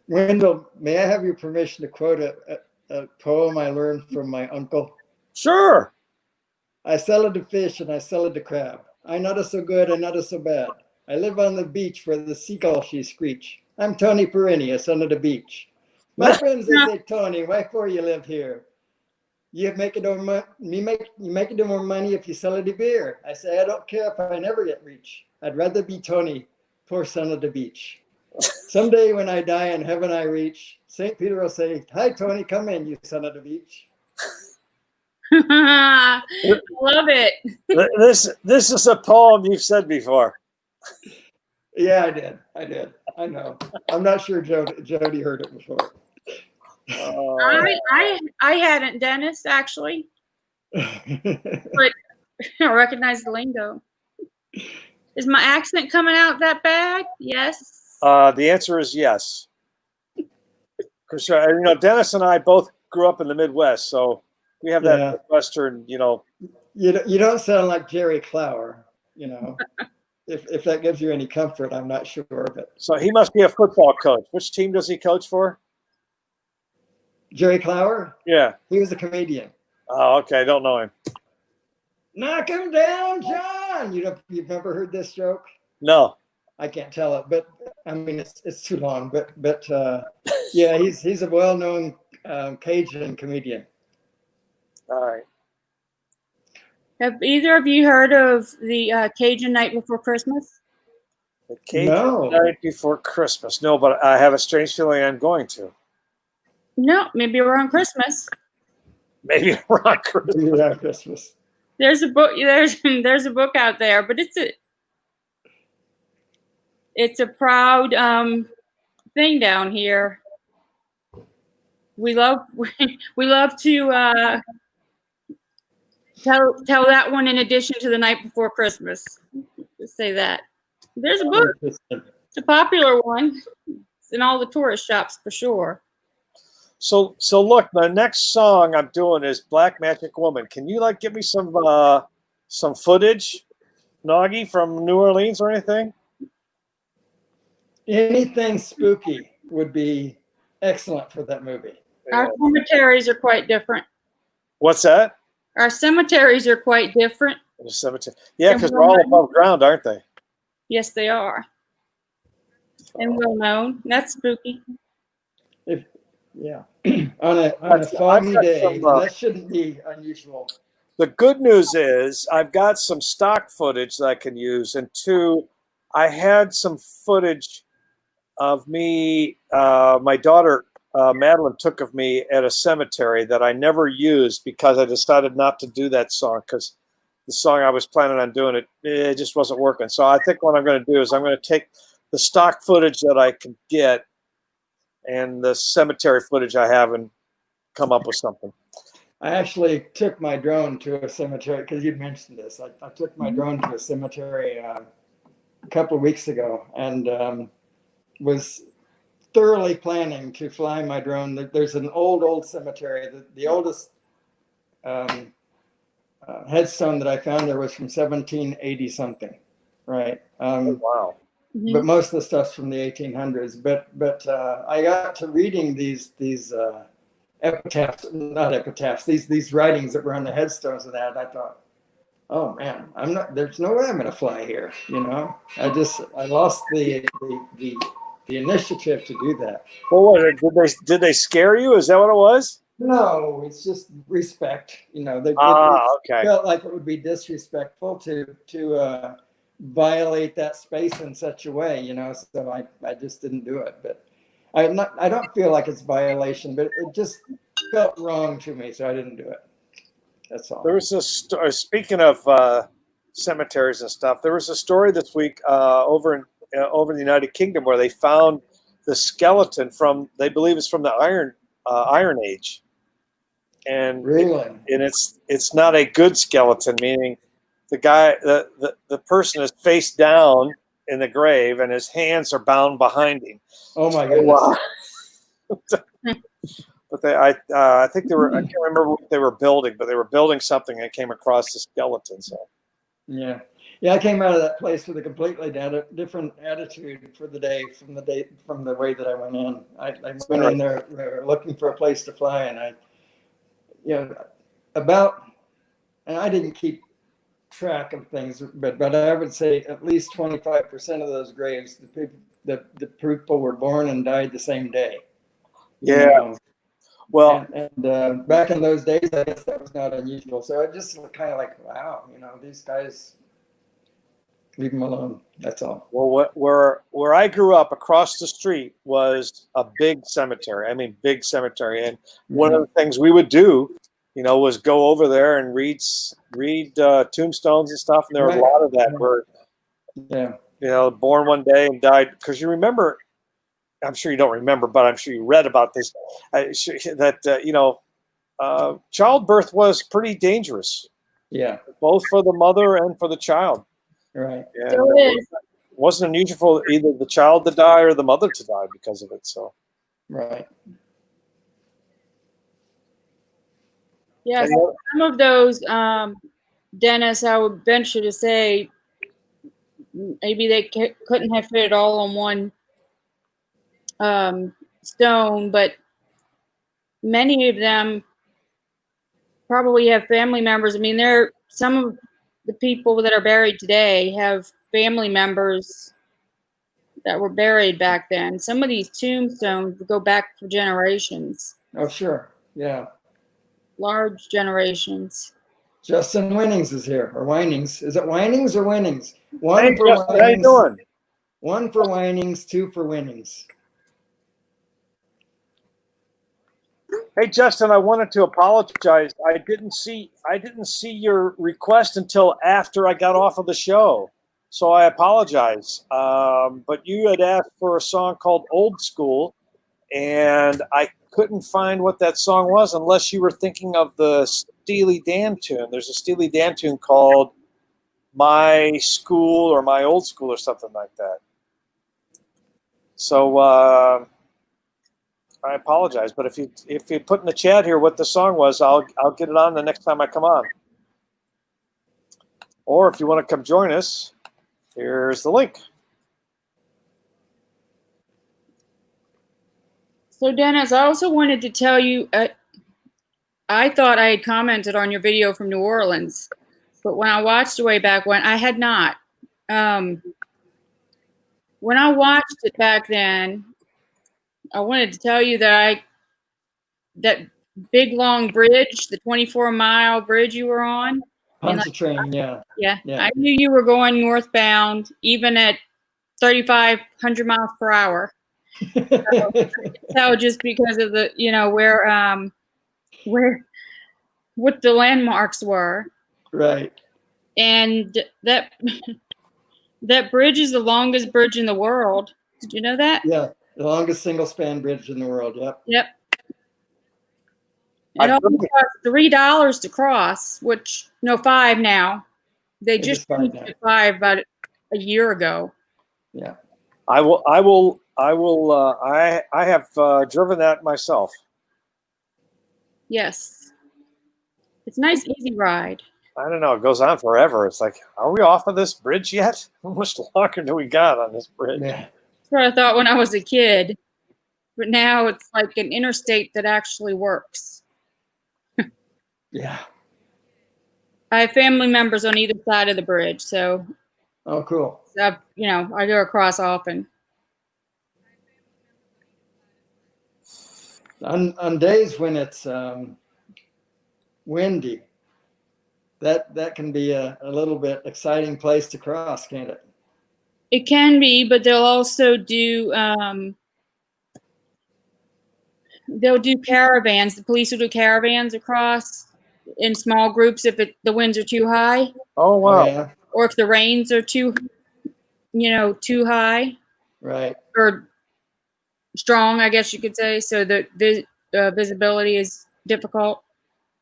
Wendell, may I have your permission to quote a poem I learned from my uncle? Sure. I sell it to fish and I sell it to crab. I not a so good, I not a so bad. I live on the beach where the seagull she screech. I'm Tony Perini, a son of the beach. My friends, they say, Tony, why for you live here? You make it more you make it more money if you sell it a beer. I say, I don't care if I never get rich. I'd rather be Tony, poor son of the beach. Someday when I die in heaven I reach, St. Peter will say, hi, Tony, come in, you son of the beach. Love it. This is a poem you've said before. Yeah, I did. I know. I'm not sure Jody heard it before. I hadn't, Dennis, actually, but I recognize the lingo. Is my accent coming out that bad? Yes. The answer is yes. Because Dennis and I both grew up in the Midwest, so we have that Midwestern, You don't sound like Jerry Clower, If that gives you any comfort, I'm not sure of it. So he must be a football coach. Which team does he coach for? Jerry Clower? Yeah. He was a comedian. Oh, okay. I don't know him. Knock him down, John. You've never heard this joke? No. I can't tell it, but I mean it's too long. But yeah, he's a well-known Cajun comedian. All right. Have either of you heard of the Cajun Night Before Christmas? The Cajun Night Before Christmas. No, but I have a strange feeling I'm going to. No, maybe around Christmas. Maybe around Christmas. Maybe around Christmas. There's a book. There's a book out there, but it's a proud thing down here. We love to tell that one in addition to the Night Before Christmas. Just say that. There's a book. It's a popular one. It's in all the tourist shops for sure. So look, the next song I'm doing is Black Magic Woman. Can you give me some footage, Noggy, from New Orleans or anything? Anything spooky would be excellent for that movie. Our cemeteries are quite different. What's that? Our cemeteries are quite different. The cemetery. Yeah, because they're all above ground, aren't they? Yes, they are. And well known. That's spooky. Yeah. on a foggy day, that shouldn't be unusual. The good news is I've got some stock footage that I can use. And two, I had some footage of me, my daughter, Madeline took of me at a cemetery that I never used because I decided not to do that song because the song I was planning on doing, it just wasn't working. So I think what I'm going to do is I'm going to take the stock footage that I can get and the cemetery footage I have and come up with something. I actually took my drone to a cemetery because you'd mentioned this. I took my drone to a cemetery a couple of weeks ago and was thoroughly planning to fly my drone. There's an old cemetery. The oldest headstone that I found there was from 1780 something, right? Wow. But most of the stuff's from the 1800s. But I got to reading these epitaphs, not epitaphs, these writings that were on the headstones of that. I thought, oh man, there's no way I'm going to fly here. I lost the initiative to do that. Well, did they scare you? Is that what it was? No, it's just respect. They okay. Felt like it would be disrespectful to violate that space in such a way, so I just didn't do it. But I don't feel like it's violation, but it just felt wrong to me, so I didn't do it. That's all. There was speaking of cemeteries and stuff, there was a story this week over in the United Kingdom where they found the skeleton they believe it's from the Iron Age, and really, it's not a good skeleton, meaning the guy, the person is face down in the grave and his hands are bound behind him. Oh my goodness. But I think they were, I can't remember what they were building, but they were building something and came across the skeleton. So Yeah. Yeah, I came out of that place with a completely different attitude for the day from the way that I went in. I went in there looking for a place to fly, and you know, and I didn't keep track of things, but I would say at least 25% of those graves, the people were born and died the same day. Yeah. know? Well, and back in those days, I guess that was not unusual. So I just kind of like, wow, these guys, leave them alone. That's all. well, where I grew up across the street was a big cemetery. I mean, big cemetery. And one of the things we would do, was go over there and read tombstones and stuff. And there were a lot of that where, born one day and died. Because you remember, I'm sure you don't remember, but I'm sure you read about this, childbirth was pretty dangerous. Yeah. Both for the mother and for the child. Right. And it wasn't unusual for either the child to die or the mother to die because of it. So. Right. Yeah, some of those, Dennis, I would venture to say maybe they couldn't have fit it all on one stone, but many of them probably have family members. I mean, some of the people that are buried today have family members that were buried back then. Some of these tombstones go back for generations. Oh, sure. Yeah. Large generations. Justin Winnings is here, or Winings. Is it Winings or Winnings? Hey, Justin, how you doing? 1 for Winings, 2 for Winnings. Hey, Justin, I wanted to apologize. I didn't see your request until after I got off of the show, so I apologize. But you had asked for a song called "Old School," and I couldn't find what that song was unless you were thinking of the Steely Dan tune. There's a Steely Dan tune called "My School" or "My Old School" or something like that. So I apologize, but if you put in the chat here what the song was, I'll get it on the next time I come on. Or if you want to come join us, here's the link. So Dennis, I also wanted to tell you, I thought I had commented on your video from New Orleans, but when I watched way back when, I had not. When I watched it back then, I wanted to tell you that that big long bridge, the 24-mile bridge you were on. Pontchartrain, yeah. Yeah. I knew you were going northbound, even at 3,500 miles per hour. So just because of the, where what the landmarks were. Right. And that bridge is the longest bridge in the world. Did you know that? Yeah, the longest single span bridge in the world. Yep. Yep. It only costs $3 to cross, which $5 now. They just changed to $5 about a year ago. Yeah. I have driven that myself. Yes. It's a nice, easy ride. I don't know. It goes on forever. It's like, are we off of this bridge yet? How much longer do we got on this bridge? Yeah. That's what I thought when I was a kid. But now it's like an interstate that actually works. Yeah. I have family members on either side of the bridge, so. Oh, cool. I go across often. On days when it's windy, that can be a little bit exciting place to cross, can't it? It can be, but they'll also do caravans. The police will do caravans across in small groups if the winds are too high. Oh wow! Yeah. Or if the rains are too high. Right. Or strong, I guess you could say. So the visibility is difficult.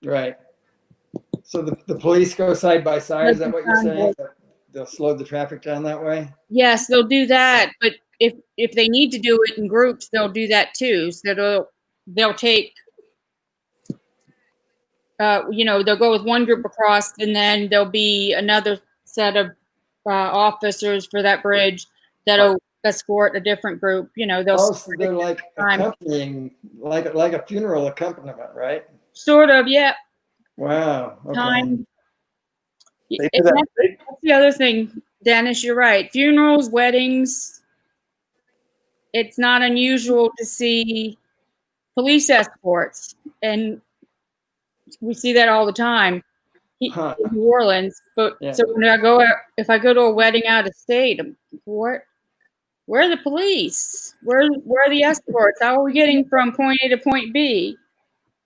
Right. So the police go side by side. Is that what you're saying? They'll slow the traffic down that way? Yes, they'll do that. But if they need to do it in groups, they'll do that too. So they'll take, they'll go with one group across, and then there'll be another set of officers for that bridge that'll escort a different group. You know, they'll So they're like accompanying, like a funeral accompaniment, right? sort of, yeah. Wow. Okay. Time. They do that. That's the other thing, Dennis. You're right. Funerals, weddings. It's not unusual to see police escorts, and we see that all the time in New Orleans. But Yeah. so if I go to a wedding out of state, where are the police? Where are the escorts? How are we getting from point A to point B?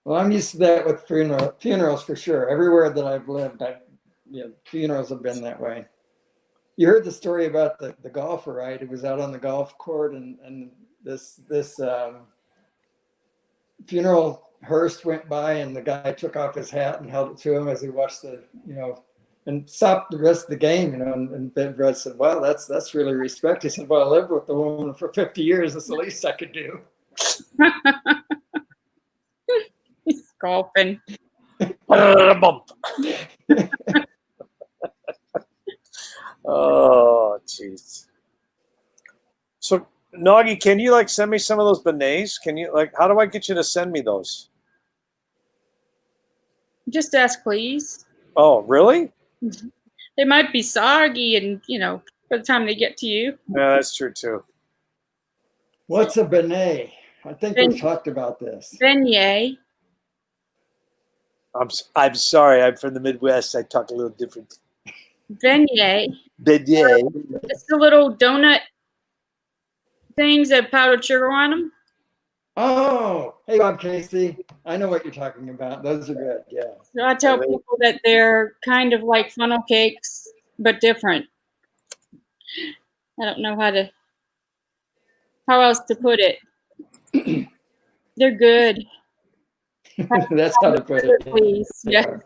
Well, I'm used to that with funerals for sure. Everywhere that I've lived, funerals have been that way. You heard the story about the golfer, right? He was out on the golf court, and this funeral hearse went by, and the guy took off his hat and held it to him as he watched and stopped the rest of the game, and Ben Brett said, "Well, that's really respect." He said, "Well, I lived with the woman for 50 years. That's the least I could do." He's golfing. Oh, jeez. So, Noggy, can you send me some of those beignets? Can you how do I get you to send me those? Just ask, please. Oh, really? They might be soggy, and by the time they get to you. Yeah, that's true too. What's a beignet? I think we've talked about this. Beignet. I'm sorry. I'm from the Midwest. I talk a little different. Beignet. Beignet. It's the little donut things that have powdered sugar on them. Oh, hey, Bob Casey. I know what you're talking about. Those are good. Yeah. So I tell people that they're kind of like funnel cakes, but different. I don't know how else to put it. They're good. That's how to put it. Please. Yeah.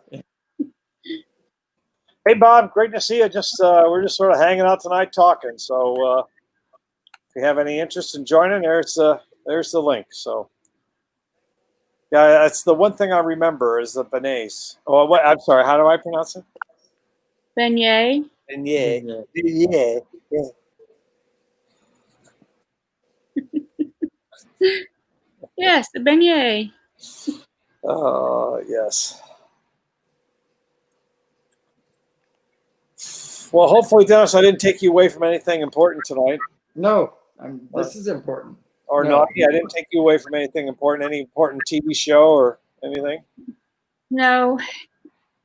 Hey, Bob. Great to see you. We're just sort of hanging out tonight talking. So if you have any interest in joining, there's the link. So yeah, that's the one thing I remember is the beignets. Oh, I'm sorry. How do I pronounce it? Beignet. Beignet. Yeah. Yes, the beignet. Oh, yes. Well, hopefully, Dennis, I didn't take you away from anything important tonight. No, this is important. Or no, I didn't take you away from anything important, any important TV show or anything? No,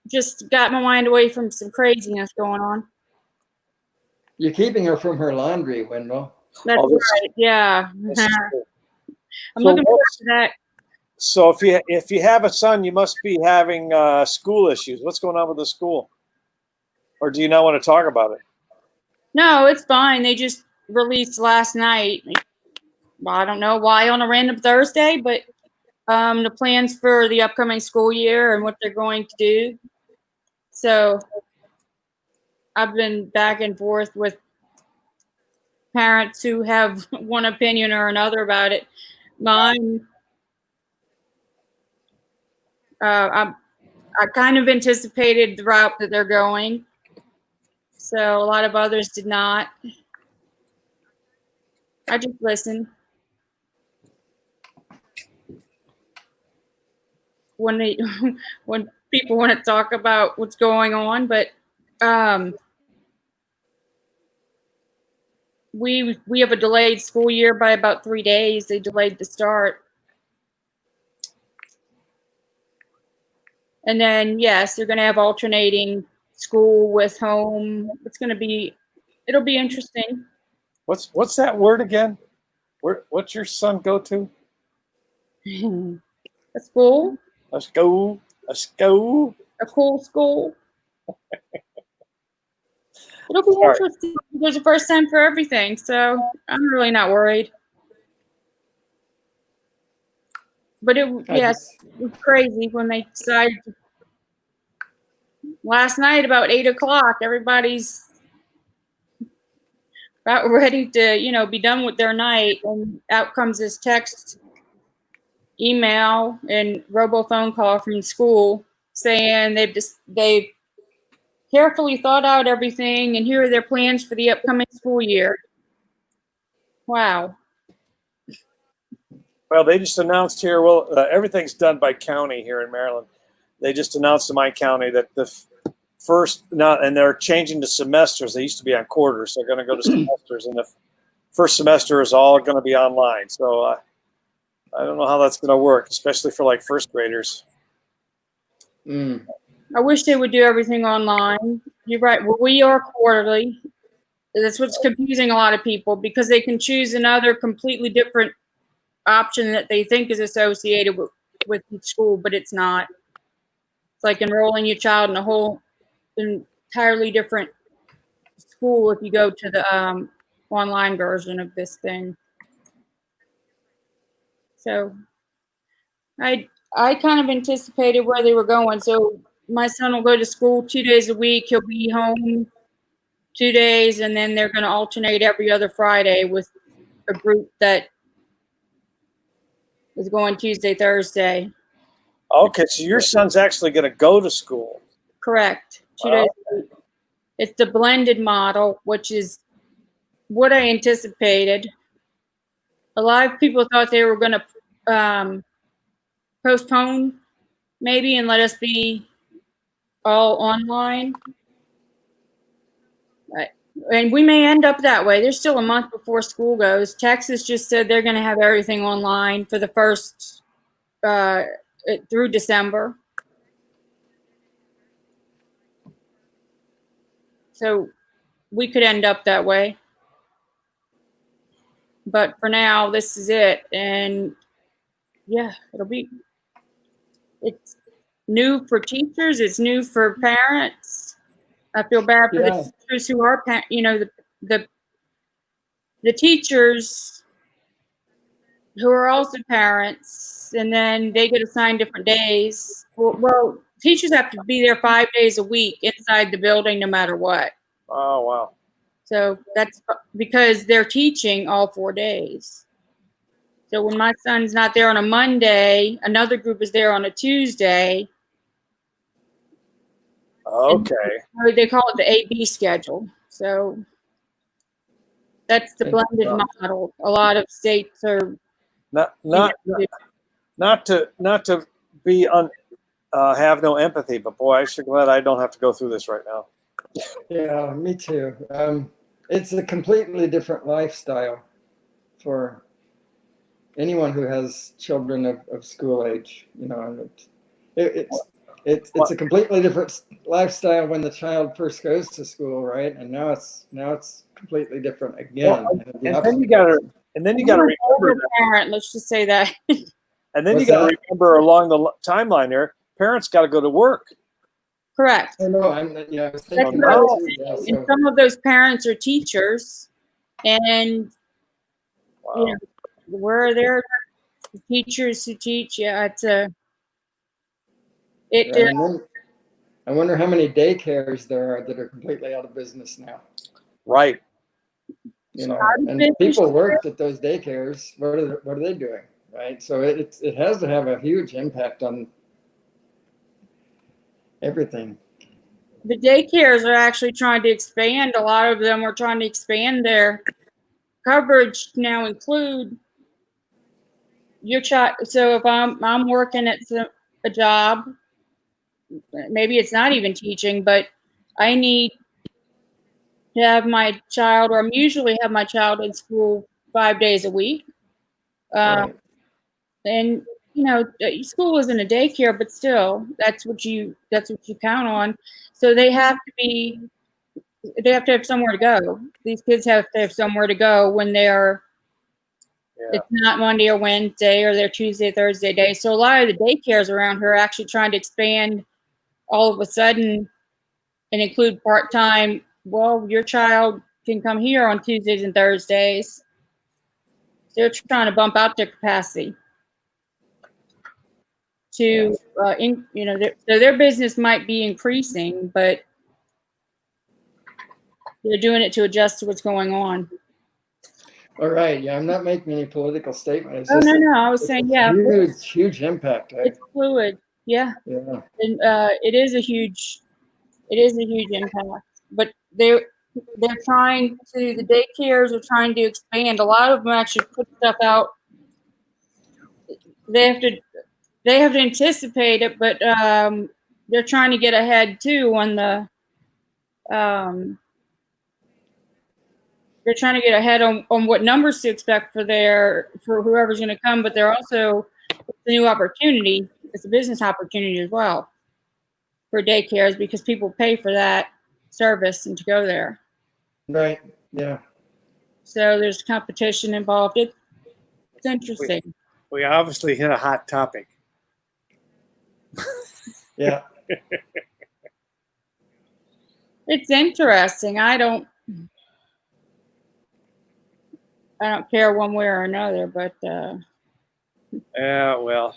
just got my mind away from some craziness going on. You're keeping her from her laundry, Wendell. That's right, yeah. I'm looking forward to that. So if you have a son, you must be having school issues. What's going on with the school? Or do you not want to talk about it? No, it's fine. They just released last night. Well, I don't know why on a random Thursday, but the plans for the upcoming school year and what they're going to do. So I've been back and forth with parents who have one opinion or another about it. Mine, I kind of anticipated the route that they're going. So a lot of others did not. I just listened. When people want to talk about what's going on, but we have a delayed school year by about 3 days. They delayed the start. And then, yes, they're going to have alternating school with home. It'll be interesting. What's that word again? What's your son go to? A school? A school. A school. A cool school. It'll be interesting. There's a first time for everything, so I'm really not worried. But it was crazy when they decided last night about 8 o'clock. Everybody's about ready to, be done with their night, and out comes this text, email, and robo phone call from school saying they've carefully thought out everything, and here are their plans for the upcoming school year. Wow. Well, they just announced here, well, everything's done by county here in Maryland. They just announced in my county that the and they're changing to semesters. They used to be on quarters. They're going to go to semesters, and the first semester is all going to be online. So I don't know how that's going to work, especially for like first graders. I wish they would do everything online. You're right. Well, we are quarterly. That's what's confusing a lot of people, because they can choose another completely different option that they think is associated with each school, but it's not. It's like enrolling your child in a whole entirely different school if you go to the online version of this thing. So I kind of anticipated where they were going. So my son will go to school 2 days a week. He'll be home 2 days, and then they're going to alternate every other Friday with a group that is going Tuesday, Thursday. Okay, so your son's actually going to go to school. Correct. 2 days a week. It's the blended model, which is what I anticipated. A lot of people thought they were going to postpone maybe and let us be all online. And we may end up that way. There's still a month before school goes. Texas just said they're going to have everything online for the first through December. So we could end up that way. But for now, this is it. And yeah, it's new for teachers. It's new for parents. I feel bad for the teachers who are, the teachers who are also parents, and then they get assigned different days. Well, teachers have to be there 5 days a week inside the building, no matter what. Oh, wow. So that's because they're teaching all 4 days. So when my son's not there on a Monday, another group is there on a Tuesday. Okay. They call it the AB schedule. So that's the blended model. A lot of states are not to be have no empathy, but boy, I'm sure glad I don't have to go through this right now. Yeah, me too. It's a completely different lifestyle for anyone who has children of school age. It's a completely different lifestyle when the child first goes to school, right? And now it's completely different again. And then you got to remember that. Parent, let's just say that. And then you got to remember along the timeline there, parents got to go to work. Correct. I know. And some of those parents are teachers, and where are their teachers who teach? Yeah, it's I wonder how many daycares there are that are completely out of business now. Right. And people worked at those daycares. What are they doing? Right. So it has to have a huge impact on everything. The daycares are actually trying to expand. A lot of them are trying to expand their coverage to now include your child. So if I'm working at a job, maybe it's not even teaching, but I need to have my child, or I'm usually have my child in school 5 days a week. Right. And school isn't a daycare, but still, that's what you count on. So they have to have somewhere to go. These kids have to have somewhere to go when they're, it's not Monday or Wednesday or their Tuesday, Thursday day. So a lot of the daycares around here are actually trying to expand all of a sudden and include part-time. Well, your child can come here on Tuesdays and Thursdays. They're trying to bump out their capacity to, so their business might be increasing, but they're doing it to adjust to what's going on. All right. Yeah, I'm not making any political statement. No. I was saying, huge impact. It's fluid. Yeah. Yeah. And it is a huge It is a huge impact, but they're trying to, the daycares are trying to expand. A lot of them actually put stuff out. They have to anticipate it, but they're trying to get ahead too on the they're trying to get ahead on what numbers to expect for whoever's going to come, but they're also, it's a new opportunity. It's a business opportunity as well for daycares because people pay for that service and to go there. Right. Yeah. So there's competition involved. It's interesting. We obviously hit a hot topic. Yeah. It's interesting. I don't care one way or another, but yeah, well.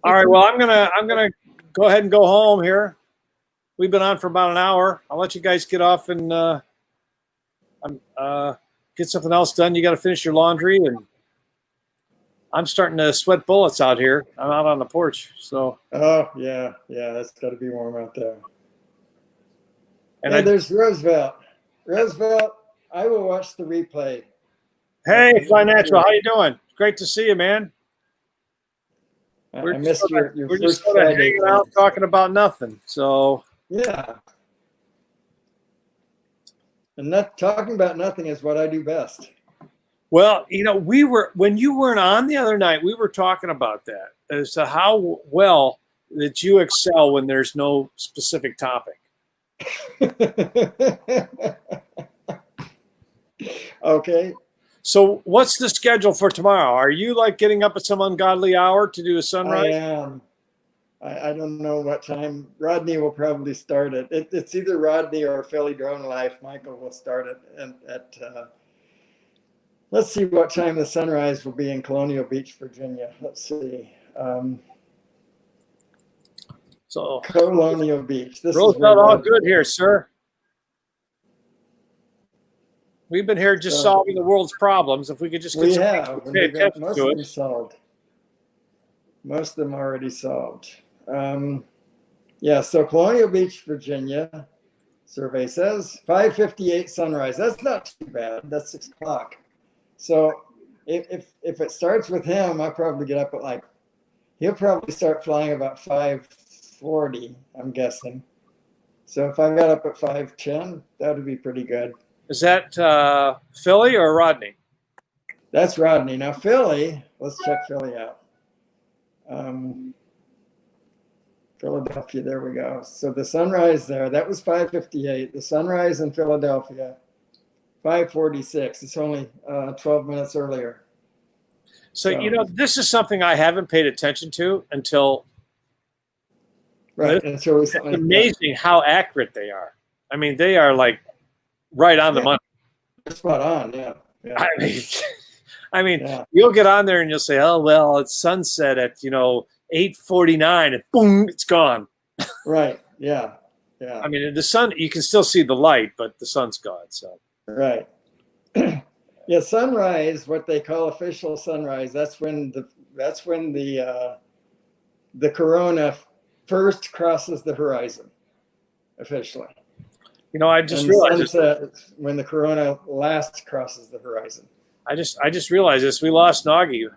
All right, well, I'm gonna go ahead and go home here. We've been on for about an hour. I'll let you guys get off and get something else done. You got to finish your laundry, and I'm starting to sweat bullets out here. I'm out on the porch, so. Oh yeah, that's got to be warm out there. And hey, there's Roosevelt. Roosevelt, I will watch the replay. Hey, Financial, how you doing? Great to see you, man. I missed your we're first just sort of Friday. hanging out talking about nothing. So yeah, and talking about nothing is what I do best. well, when you weren't on the other night, we were talking about that as to how well that you excel when there's no specific topic. Okay. So what's the schedule for tomorrow? Are you like getting up at some ungodly hour to do a sunrise? I am. I don't know what time. Rodney will probably start it. It's either Rodney or Philly Drone Life. Michael will start it at let's see what time the sunrise will be in Colonial Beach, Virginia. Let's see. So Colonial Beach. This Roosevelt, is all good here, sir. We've been here just solving the world's problems. If we could just get pay attention most to of it. them solved. Most of them already solved. Yeah, so Colonial Beach, Virginia, survey says 5:58 sunrise. That's not too bad. That's 6 o'clock. So if it starts with him, I'll probably get up at he'll probably start flying about 5:40, I'm guessing. So if I got up at 5:10, that would be pretty good. Is that Philly or Rodney? That's Rodney. Now Philly, let's check Philly out. Philadelphia, there we go. So the sunrise there, that was 5:58. The sunrise in Philadelphia, 5:46. It's only 12 minutes earlier. So, this is something I haven't paid attention to until. Right. It's amazing how accurate they are. I mean, they are like right on the money. They're spot on, yeah. I mean, you'll get on there and you'll say, "Oh well, it's sunset at 8:49," and boom, it's gone. Right. Yeah. I mean, the sun, you can still see the light, but the sun's gone. So. Right. Yeah, sunrise, what they call official sunrise. That's when the corona first crosses the horizon, officially. I just realized sunset when the corona last crosses the horizon. I just realized this. We lost Nagi.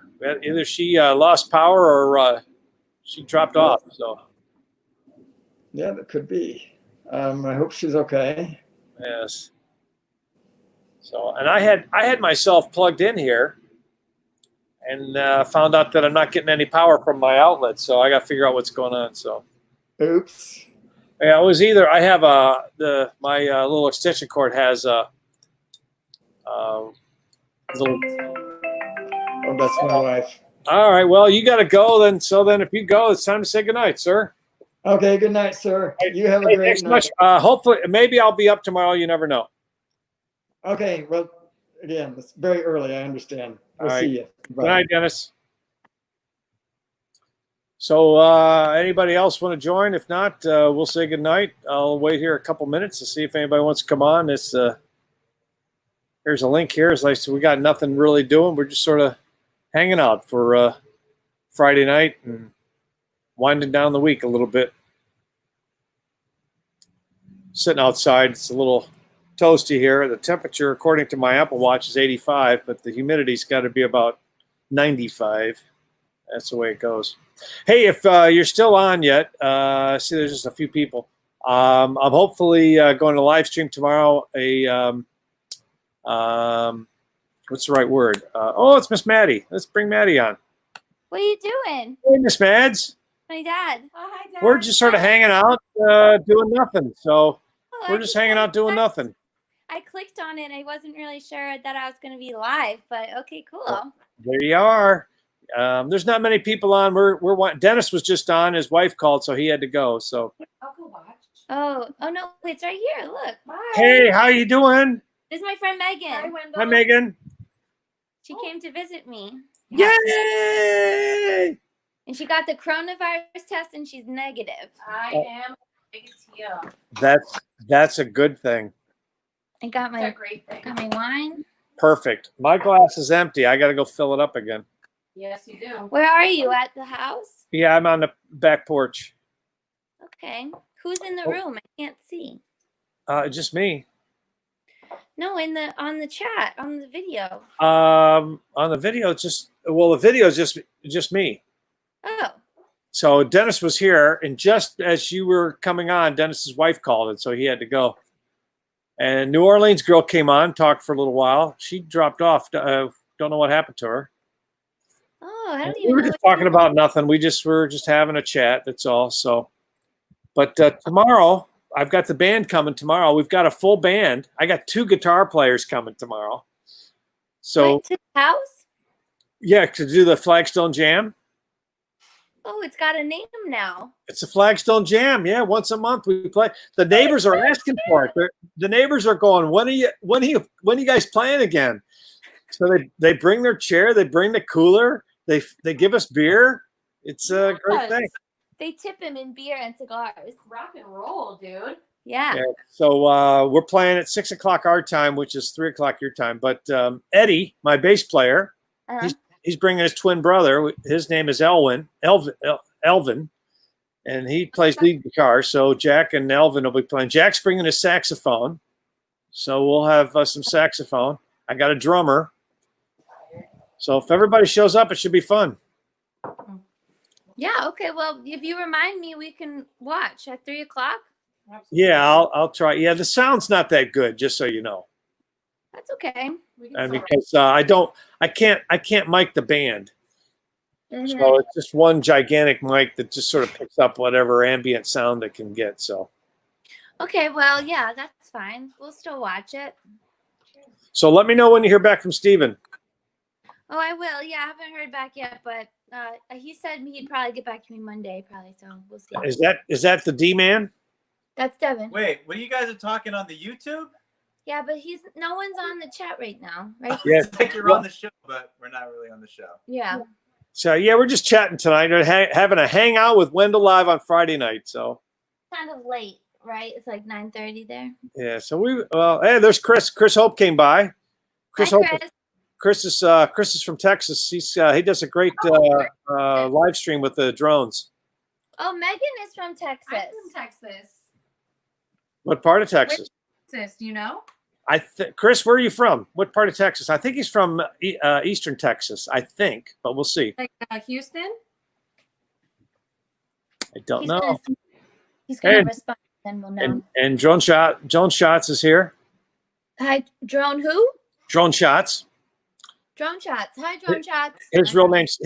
Either she lost power or she dropped off. So. Yeah, that could be. I hope she's okay. Yes. So, and I had myself plugged in here, and found out that I'm not getting any power from my outlet. So I got to figure out what's going on. So. Oops. Yeah, it was either I have my little extension cord has a little. Oh, that's my wife. All right. Well, you got to go then. So then, if you go, it's time to say goodnight, sir. Okay. Good night, sir. You have a great night. Much. Hopefully, maybe I'll be up tomorrow. You never know. Okay. Well, again, it's very early. I understand. We'll see you. Bye. Good night, Dennis. So, anybody else want to join? If not, we'll say good night. I'll wait here a couple minutes to see if anybody wants to come on. Here's a link here. As I said, we got nothing really doing. We're just sort of hanging out for Friday night and winding down the week a little bit. sitting outside. It's a little toasty here. The temperature, according to my Apple Watch, is 85, but the humidity's got to be about 95. That's the way it goes. Hey, if you're still on yet, see, there's just a few people. I'm hopefully going to live stream tomorrow. What's the right word? It's Miss Maddie. Let's bring Maddie on. What are you doing? Hey, Miss Mads. My dad. Oh, hi, Dad. We're just sort of hanging out, doing nothing. So we're just hanging out doing nothing. I clicked on it. I wasn't really sure that I was going to be live, but okay, cool. Well, there you are. There's not many people on. Dennis was just on. His wife called, so he had to go. So I'll go watch. Oh no, it's right here. Look. Bye. Hey, how you doing? This is my friend Megan. Hi, Wendell. Hi, Megan. She came to visit me. Yay! And she got the coronavirus test, and she's negative. I am negative. That's a good thing. I got That's my a great thing. got my wine. Perfect. My glass is empty. I got to go fill it up again. Yes, you do. Where are you? At the house? Yeah, I'm on the back porch. Okay. Who's in the Oh. room? I can't see. Just me. No, on the chat, on the video. On the video, the video is just me. Oh. So Dennis was here, and just as you were coming on, Dennis's wife called, and so he had to go. And New Orleans girl came on, talked for a little while. She dropped off. Don't know what happened to her. Oh, I don't We even were know. just talking about nothing. We were just having a chat. That's all. So, but tomorrow I've got the band coming tomorrow. We've got a full band. I got 2 guitar players coming tomorrow. So Wait, to the house? yeah, to do the Flagstone Jam. Oh, it's got a name now. It's a Flagstone Jam. Yeah, once a month we play. The neighbors are asking for it. The neighbors are going, when are you guys playing again? So they bring their chair, they bring the cooler, they give us beer. It's a great thing. They tip him in beer and cigars. Rock and roll, dude. Yeah. Yeah. So we're playing at 6 o'clock our time, which is 3 o'clock your time. But Eddie, my bass player, Uh-huh. he's bringing his twin brother. His name is Elvin, and he plays lead guitar. So Jack and Elvin will be playing. Jack's bringing his saxophone, so we'll have some saxophone. I got a drummer. So if everybody shows up, it should be fun. Yeah. Okay. Well, if you remind me, we can watch at 3 o'clock. Yeah, I'll try. Yeah, the sound's not that good, just so you know. That's okay. And because I can't mic the band. Mhm. So it's just one gigantic mic that just sort of picks up whatever ambient sound it can get. So Okay. Well, yeah, that's fine. We'll still watch it. let me know when you hear back from Steven. Oh, I will. Yeah, I haven't heard back yet, but he said he'd probably get back to me Monday, probably. So we'll see. Is that the D man? That's Devin. Wait, what you guys are talking on the YouTube? Yeah, but no one's on the chat right now, right? Yeah. It's like you're on the show, but we're not really on the show. Yeah. So yeah, we're just chatting tonight. We're having a hangout with Wendell live on Friday night. So Kind of late, right? It's like 9:30 there. yeah. So hey, there's Chris. Chris Hope came by. Chris Hi, Hope. Chris. Chris is from Texas. He does a great live stream with the drones. Oh, Megan is from Texas. I'm from Texas. What part of Texas? Texas, you know? Chris, where are you from? What part of Texas? I think he's from Eastern Texas. I think, but we'll see. Like Houston? I don't know. He's gonna Hey. respond, then we'll know. And Joan Shots is here. Hi, Drone who? Drone Shots. Drone Shots. Hi, Drone Shots. His real name's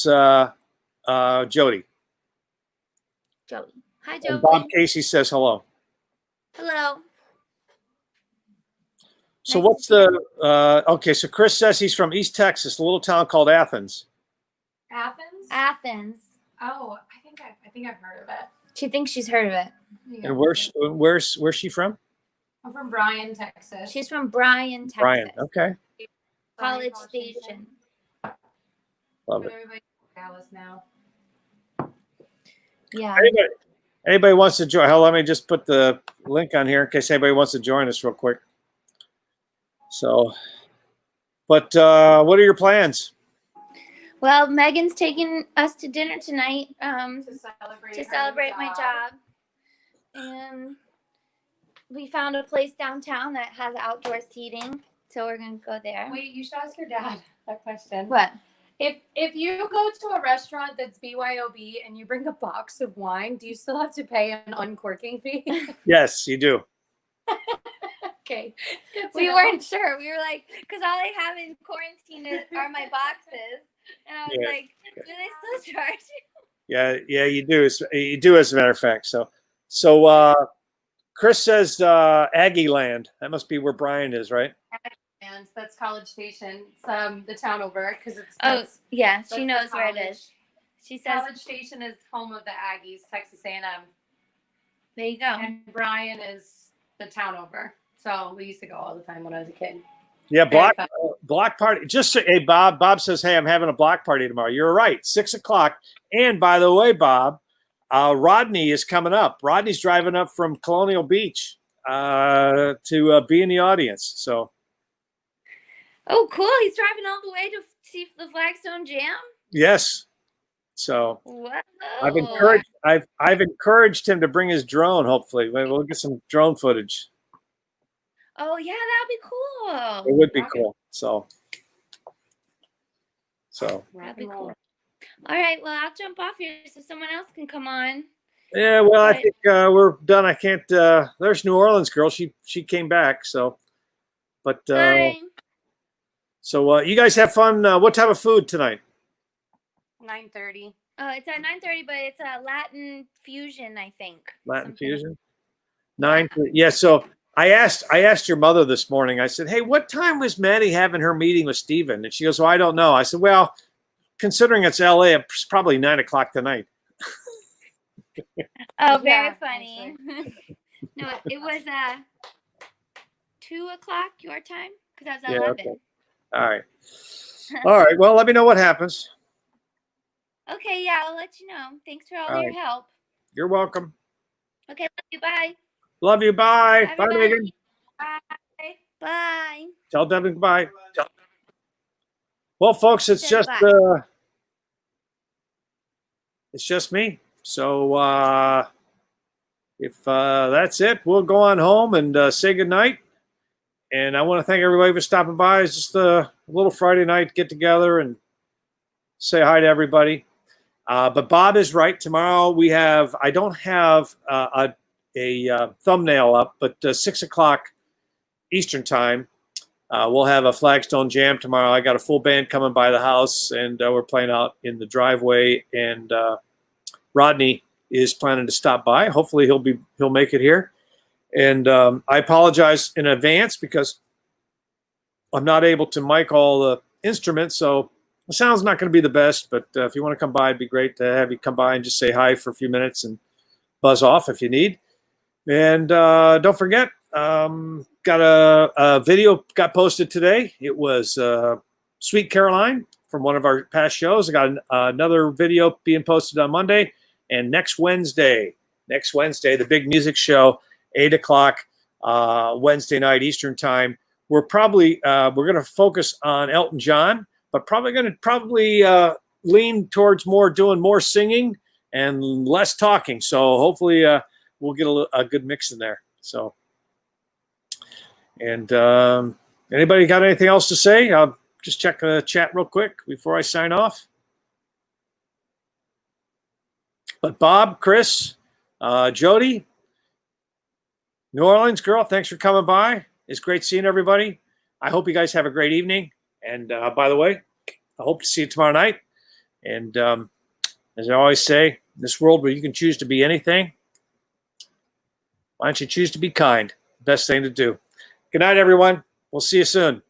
Jody. Joey. Hi, And Joey. Bob Casey says hello. Hello. So Nice what's the okay? So Chris says he's from East Texas, a little town called Athens. Athens? Athens. Oh, I think I've heard of it. She thinks she's heard of it. Yeah. And where's she from? I'm from Bryan, Texas. She's from Bryan, Texas. Bryan. Okay, College Station. love But it. everybody's in Dallas now. Yeah. Anybody wants to join? Hell, let me just put the link on here in case anybody wants to join us real quick. So, but what are your plans? Well, Megan's taking us to dinner tonight To celebrate, to celebrate my job. And we found a place downtown that has outdoor seating, so we're gonna go there. Wait, you should ask your dad that question. What? If you go to a restaurant that's BYOB and you bring a box of wine, do you still have to pay an uncorking fee? Yes, you do. Okay. Good to We know. weren't sure. We were like, because all I have in quarantine are my boxes, and I was Yeah. like, do they still charge? Yeah, you do. You do, as a matter of fact. So Chris says Aggie Land. That must be where Brian is, right? And that's College Station. It's the town over because it's. Oh, yeah, that's she the knows where it college. is. She says, College Station is home of the Aggies, Texas A&M, there you go. and Bryan is the town over. So we used to go all the time when I was a kid. Yeah, Very block party. Hey, Bob. Bob says, hey, I'm having a block party tomorrow. You're right, 6:00. And by the way, Bob, Rodney is coming up. Rodney's driving up from Colonial Beach to be in the audience. So. Oh, cool. He's driving all the way to see the Flagstone Jam? Yes. So Whoa. I've encouraged him to bring his drone. Hopefully, we'll get some drone footage. Oh, yeah, that'd be cool. It would be cool. So That'd be cool. All right, well, I'll jump off here so someone else can come on. yeah. Well, I Right. think we're done. I can't. There's New Orleans girl. She came back. So, but Hi. so you guys have fun. What type of food tonight? 9:30. It's at 9:30, but it's a Latin fusion, I think. Latin Something. fusion. 9. Yeah. So I asked your mother this morning. I said, hey, what time was Maddie having her meeting with Steven? And she goes, well, I don't know. I said, well, considering it's LA, it's probably 9:00 tonight. Oh, very Yeah, funny. No, it was 2:00 your time because that was 11. Okay. All right. Well, let me know what happens. Okay, yeah, I'll let you know. Thanks for all All your help. You're welcome. Okay, love you. Bye. Love you. Bye. Bye, Everybody. Megan. Bye. Bye. Tell Devin goodbye. Well, folks, it's Say just bye. it's just me. So if that's it, we'll go on home and say goodnight. And I want to thank everybody for stopping by. It's just a little Friday night get together and say hi to everybody. But Bob is right. Tomorrow I don't have a thumbnail up, but 6:00 Eastern time, we'll have a Flagstone Jam tomorrow. I got a full band coming by the house, and we're playing out in the driveway. And Rodney is planning to stop by. Hopefully, he'll make it here. And I apologize in advance because I'm not able to mic all the instruments, so the sound's not going to be the best. But if you want to come by, it'd be great to have you come by and just say hi for a few minutes and buzz off if you need. And don't forget, got a video got posted today. It was Sweet Caroline from one of our past shows. I got another video being posted on Monday. And next Wednesday, the big music show, 8:00 Wednesday night Eastern time. We're going to focus on Elton John, but probably going to lean towards doing more singing and less talking. So hopefully we'll get a good mix in there. So, and anybody got anything else to say? I'll just check the chat real quick before I sign off. But Bob, Chris, Jody, New Orleans girl, thanks for coming by. It's great seeing everybody. I hope you guys have a great evening. And by the way, I hope to see you tomorrow night. And as I always say, in this world where you can choose to be anything, why don't you choose to be kind? Best thing to do. Good night, everyone. We'll see you soon.